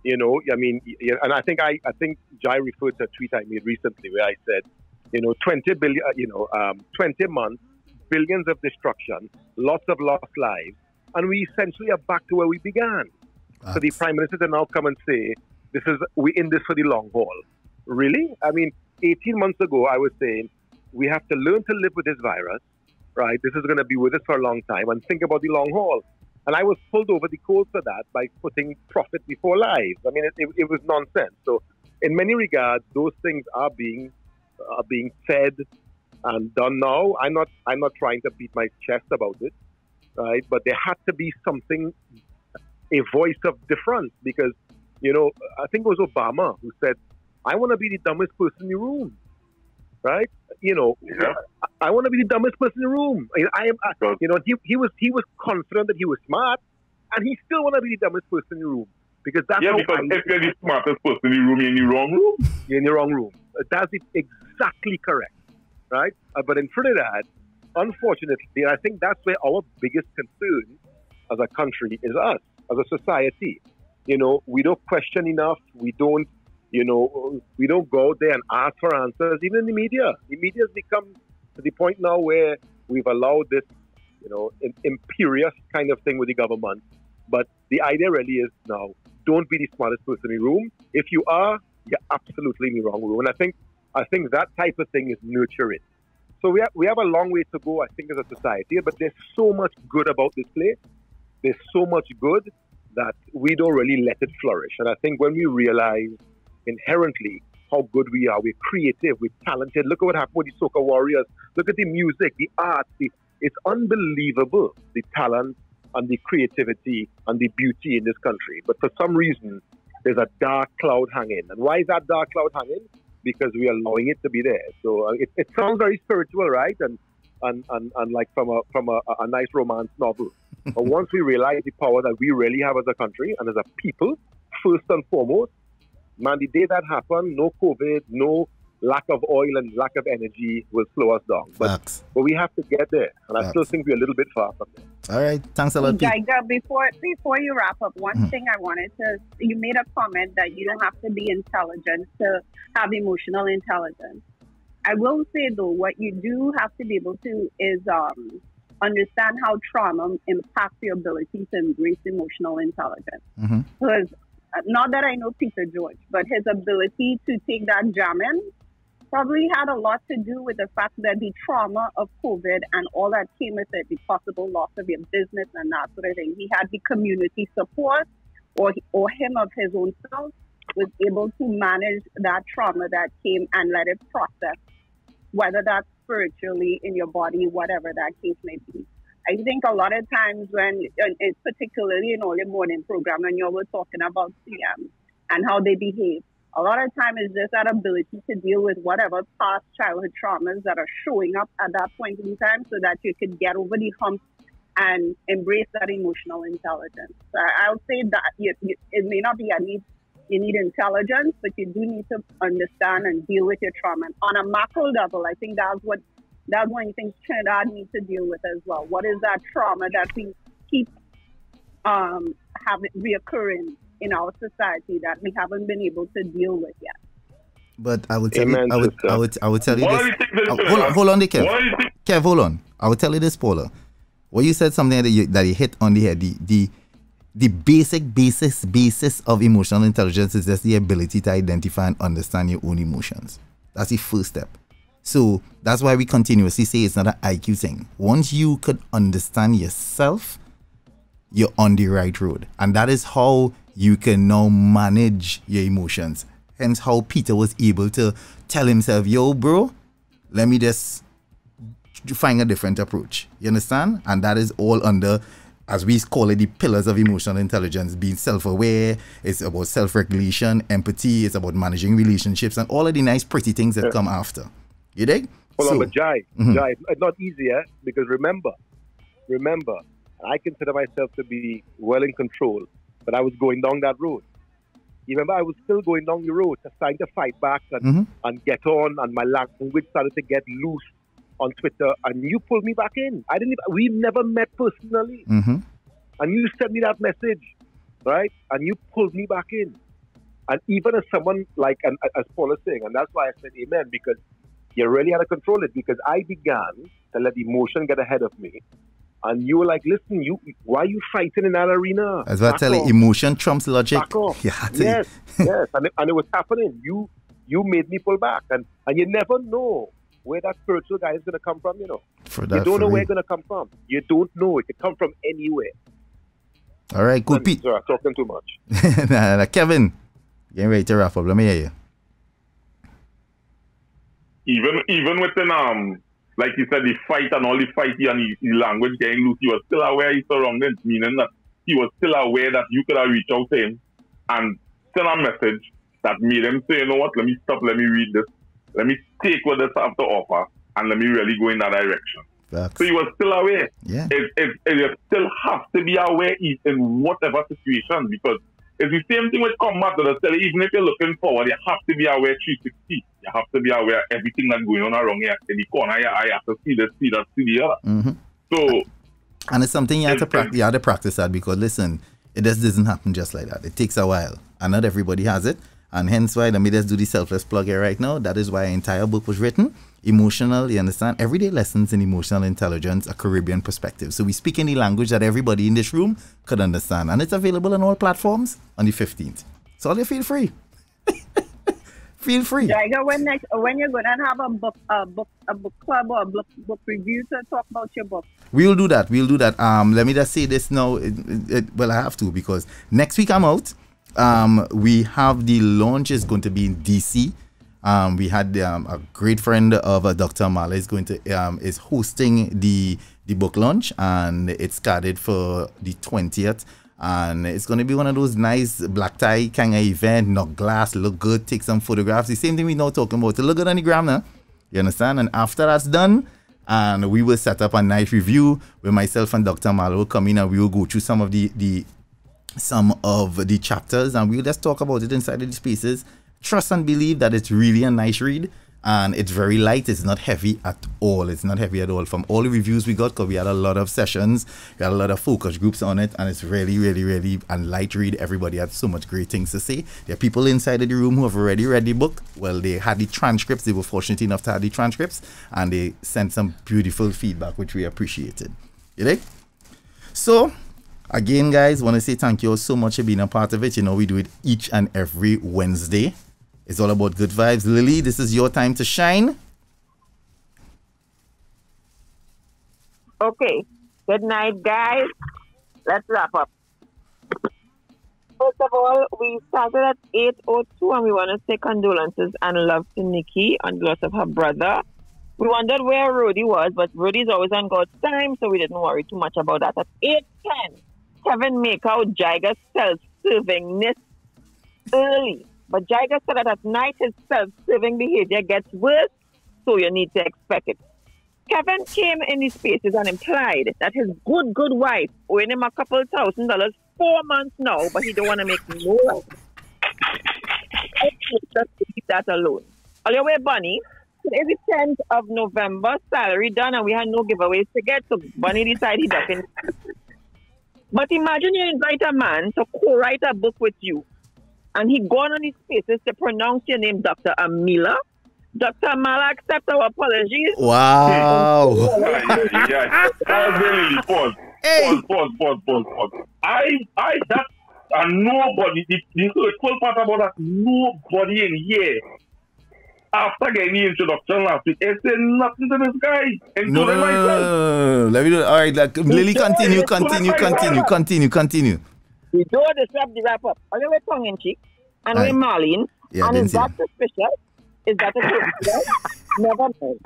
You know, I mean, and I think Jai referred to a tweet I made recently where I said, 20 billion, 20 months, billions of destruction, lots of lost lives, and we essentially are back to where we began. So the Prime Minister can now come and say, we're in this for the long haul. Really? I mean, 18 months ago, I was saying, we have to learn to live with this virus, right? This is going to be with us for a long time, and think about the long haul. And I was pulled over the coals for that by putting profit before lives. I mean, it was nonsense. So in many regards, those things are being said and done now. I'm not trying to beat my chest about it, right? But there had to be something, a voice of difference, because, I think it was Obama who said, I want to be the dumbest person in the room, right? I want to be the dumbest person in the room. He was confident that he was smart, and he still want to be the dumbest person in the room, because that's because if you're the smartest person in the room, you're in the wrong room. You're in the wrong room. That's exactly correct, right? But in Trinidad, unfortunately, I think that's where our biggest concern as a country is us, as a society. We don't question enough. We don't go out there and ask for answers. Even in the media. The media has become to the point now where we've allowed this, imperious kind of thing with the government. But the idea really is now, don't be the smartest person in the room. If you are, you're absolutely in the wrong room. And I think that type of thing is nurturing. So we have a long way to go, I think, as a society. But there's so much good about this place. There's so much good that we don't really let it flourish. And I think when we realize inherently how good we are, we're creative, we're talented. Look at what happened with the Soca Warriors. Look at the music, the art. It's unbelievable, the talent and the creativity and the beauty in this country. But for some reason, there's a dark cloud hanging. And why is that dark cloud hanging? Because we are allowing it to be there. So it sounds very spiritual, right? And like from a nice romance novel. But once we realize the power that we really have as a country and as a people, first and foremost, man, the day that happened, no COVID, no lack of oil and lack of energy will slow us down. But we have to get there. And I still think we're a little bit far from there. All right. Thanks a lot, Pete. Jaiga, before you wrap up, one thing I wanted to, you made a comment that you don't have to be intelligent to have emotional intelligence. I will say, though, what you do have to be able to is understand how trauma impacts your ability to embrace emotional intelligence. Because not that I know Peter George, but his ability to take that jamming probably had a lot to do with the fact that the trauma of COVID and all that came with it, the possible loss of your business and that sort of thing. He had the community support, or him of his own self was able to manage that trauma that came and let it process, whether that's spiritually in your body, whatever that case may be. I think a lot of times when, it's particularly in all your morning program, when you were talking about CM and how they behave, a lot of time is just that ability to deal with whatever past childhood traumas that are showing up at that point in time so that you could get over the hump and embrace that emotional intelligence. So I'll say that it may not be you need intelligence, but you do need to understand and deal with your trauma. On a macro level, I think that's one of the things Trinidad needs to deal with as well. What is that trauma that we keep having reoccurring in our society that we haven't been able to deal with yet? But I would tell you, I would tell you this. Hold on, Kev. Kev, hold on. I would tell you this, Paula. Well, you said something that you hit on the head. The basic basis of emotional intelligence is just the ability to identify and understand your own emotions. That's the first step. So that's why we continuously say it's not an IQ thing. Once you could understand yourself, you're on the right road. And that is how you can now manage your emotions. Hence how Peter was able to tell himself, yo, bro, let me just find a different approach. You understand? And that is all under, as we call it, the pillars of emotional intelligence. Being self-aware, it's about self-regulation, empathy, it's about managing relationships, and all of the nice pretty things that come after. You dig? Hold on, but Jai, it's not easier, because remember, I consider myself to be well in control, but I was going down that road. You remember, I was still going down the road, trying to fight back and get on, and my language started to get loose on Twitter, and you pulled me back in. We never met personally, and you sent me that message, right? And you pulled me back in. And even as someone like, and as Paul is saying, and that's why I said amen, because you really had to control it, because I began to let emotion get ahead of me. And you were like, listen, why are you fighting in that arena? As I tell you, emotion trumps logic. Back off. Yeah, yes. And it was happening. You made me pull back. And you never know where that spiritual guy is going to come from, you know. You don't know where it's going to come from. You don't know. It can come from anywhere. All right, good, Pete. Sorry, I'm talking too much. nah, Kevin, getting ready to wrap up. Let me hear you. Even within, like you said, the fight and all the fighty and the language getting loose, he was still aware of his surroundings, meaning that he was still aware that you could have reached out to him and send a message that made him say, you know what, let me stop, let me read this, let me take what this have to offer, and let me really go in that direction. Facts. So he was still aware. Yeah. You still have to be aware in whatever situation, because it's the same thing with combat that I tell you, even if you're looking forward, you have to be aware 360. You have to be aware of everything that's going on around here in the corner. I have to see this, see that, see the other. Mm-hmm. So, and it's something you have to practice. You have to practice that, because listen, it just doesn't happen just like that. It takes a while, and not everybody has it. And hence why, let me just do the selfless plug here right now. That is why an entire book was written. Emotional, you understand? Everyday lessons in emotional intelligence, a Caribbean perspective. So we speak in the language that everybody in this room could understand. And it's available on all platforms on the 15th. So you feel free. Feel free. Jaiga, when you're going to have a book club or a book review to talk about your book? We'll do that. Let me just say this now. Well, I have to, because next week I'm out. We have the launch is going to be in DC. We had a great friend of Dr. Amala is hosting the book launch, and it's scheduled for the 20th. And it's going to be one of those nice black tie kind of event, knock glass, look good, take some photographs. The same thing we now talking about. To look good on the gram now. You understand? And after that's done, and we will set up a night review where myself and Dr. Amala will come in, and we will go through some of the chapters, and we'll just talk about it inside of the spaces. Trust and believe that it's really a nice read, and it's very light. It's not heavy at all. It's not heavy at all. From all the reviews we got, because we had a lot of sessions, we had a lot of focus groups on it, and it's really, really, really a light read. Everybody had so much great things to say. There are people inside of the room who have already read the book. Well, they had the transcripts. They were fortunate enough to have the transcripts, and they sent some beautiful feedback, which we appreciated. You know? So, again, guys, want to say thank you all so much for being a part of it. You know, we do it each and every Wednesday. It's all about good vibes. Lily, this is your time to shine. Okay. Good night, guys. Let's wrap up. First of all, we started at 8:02, and we want to say condolences and love to Nikki on the loss of her brother. We wondered where Ro'dey was, but Ro'dey's always on God's time, so we didn't worry too much about that. At 8:10, Kevin make out Jaiga's self-servingness early. But Jaiga said that at night his self-serving behavior gets worse, so you need to expect it. Kevin came in his spaces and implied that his good wife owing him a couple $1,000 4 months now, but he don't want to make more. Just leave that alone. On your way, Bunny, it is the 10th of November, salary done, and we had no giveaways to get, so Bunny decided he doesn't. But imagine you invite a man to co-write a book with you, and he gone on his spaces to pronounce your name, Dr. Amila. Dr. Amala, accept our apologies. Wow. Pause. That's nobody, the cool part about that, nobody in here, after getting the introduction last week, it said nothing to this guy. No. Let me do it. All right, Lily, continue. We don't disrupt the wrap up. Are we tongue in cheek? And we're Marlene. Yeah, and is that suspicious? Is that a coincidence? Never mind.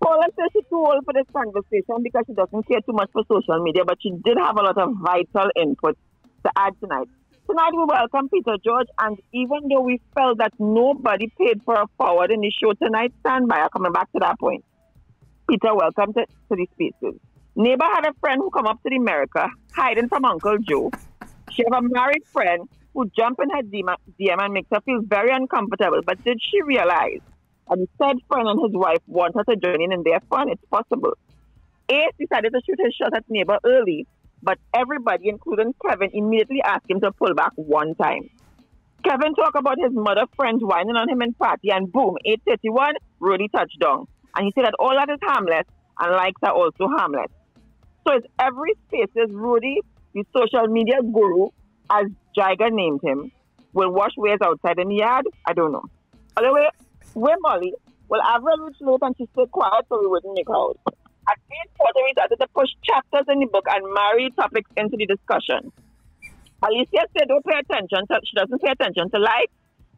Paula says she's too old for this conversation because she doesn't care too much for social media, but she did have a lot of vital input to add tonight. Tonight we welcome Peter George, and even though we felt that nobody paid for a forward in the show tonight, stand by. I'm coming back to that point. Peter, welcome to the spaces. Neighbor had a friend who come up to America, hiding from Uncle Joe. She have a married friend who jump in her DM and makes her feel very uncomfortable. But did she realize that the said friend and his wife want her to join in their fun? It's possible. Ace decided to shoot his shot at neighbor early but everybody, including Kevin, immediately asked him to pull back one time. Kevin talked about his mother friends whining on him in party, and boom, 8:31, Ro'dey touchdown. And he said that all that is harmless, and likes are also harmless. So it's every Spaces Ro'dey, the social media guru, as Jaiga named him, will wash wares outside in the yard? I don't know. By the way, where Molly? Well, Avril reached late and she stayed quiet so we wouldn't make out. At 8:40, we started to push chapters in the book and marry topics into the discussion. Alicia said don't pay attention to, she doesn't pay attention to likes,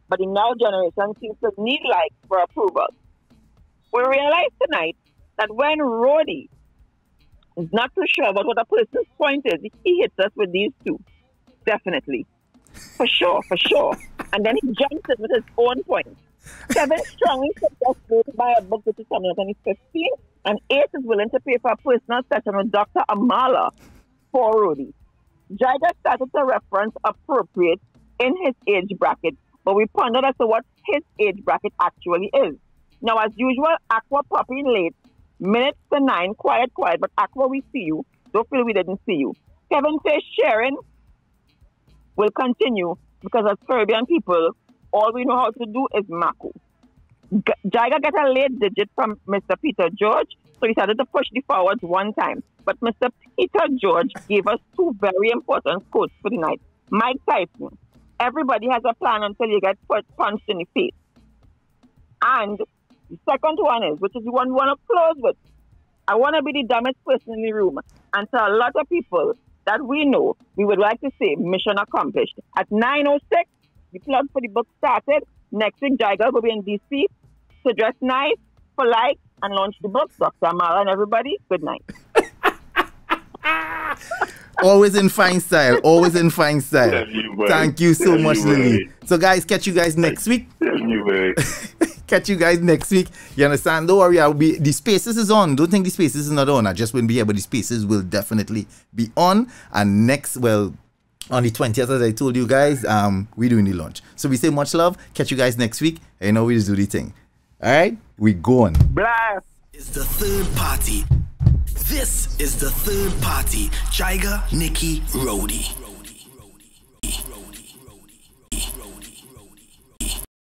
but the now generation seems to need likes for approval. We realized tonight that when Ro'dey is not too sure about what a person's point is, he hits us with these two. Definitely. For sure. And then he jumps in with his own point. Kevin strongly suggests go to buy a book which is coming out on his 15th, and Ace is willing to pay for a personal session with Dr. Amala for Ro'dey. Jaiga started to reference appropriate in his age bracket, but we pondered as to what his age bracket actually is. Now, as usual, Aqua popping late, minutes to 9, quiet, but Aqua, we see you. Don't feel we didn't see you. Kevin says sharing will continue because as Caribbean people, all we know how to do is Maku. Jaiga got a late digit from Mr. Peter George, so he started to push the forwards one time. But Mr. Peter George gave us two very important quotes for the night. Mike Tyson, everybody has a plan until you get punched in the face. And the second one is, which is the one we want to close with, I want to be the dumbest person in the room. And to a lot of people that we know, we would like to say mission accomplished. At 9:06, the plug for the book started. Next week, Jaiga will be in DC to dress nice, polite, and launch the book. Dr. Amara and everybody, good night. Always in fine style. Thank you so much, Lily. So, guys, catch you guys next week. Catch you guys next week. You understand? Don't worry, the Spaces is on. Don't think the Spaces is not on. I just wouldn't be here, but the Spaces will definitely be on. And next, well, on the 20th, as I told you guys, we're doing the launch. So we say much love. Catch you guys next week. And you know we just do the thing. All right? We go on. Blast. It's the third party. This is the third party. Jaiga, Nikki, Ro'dey.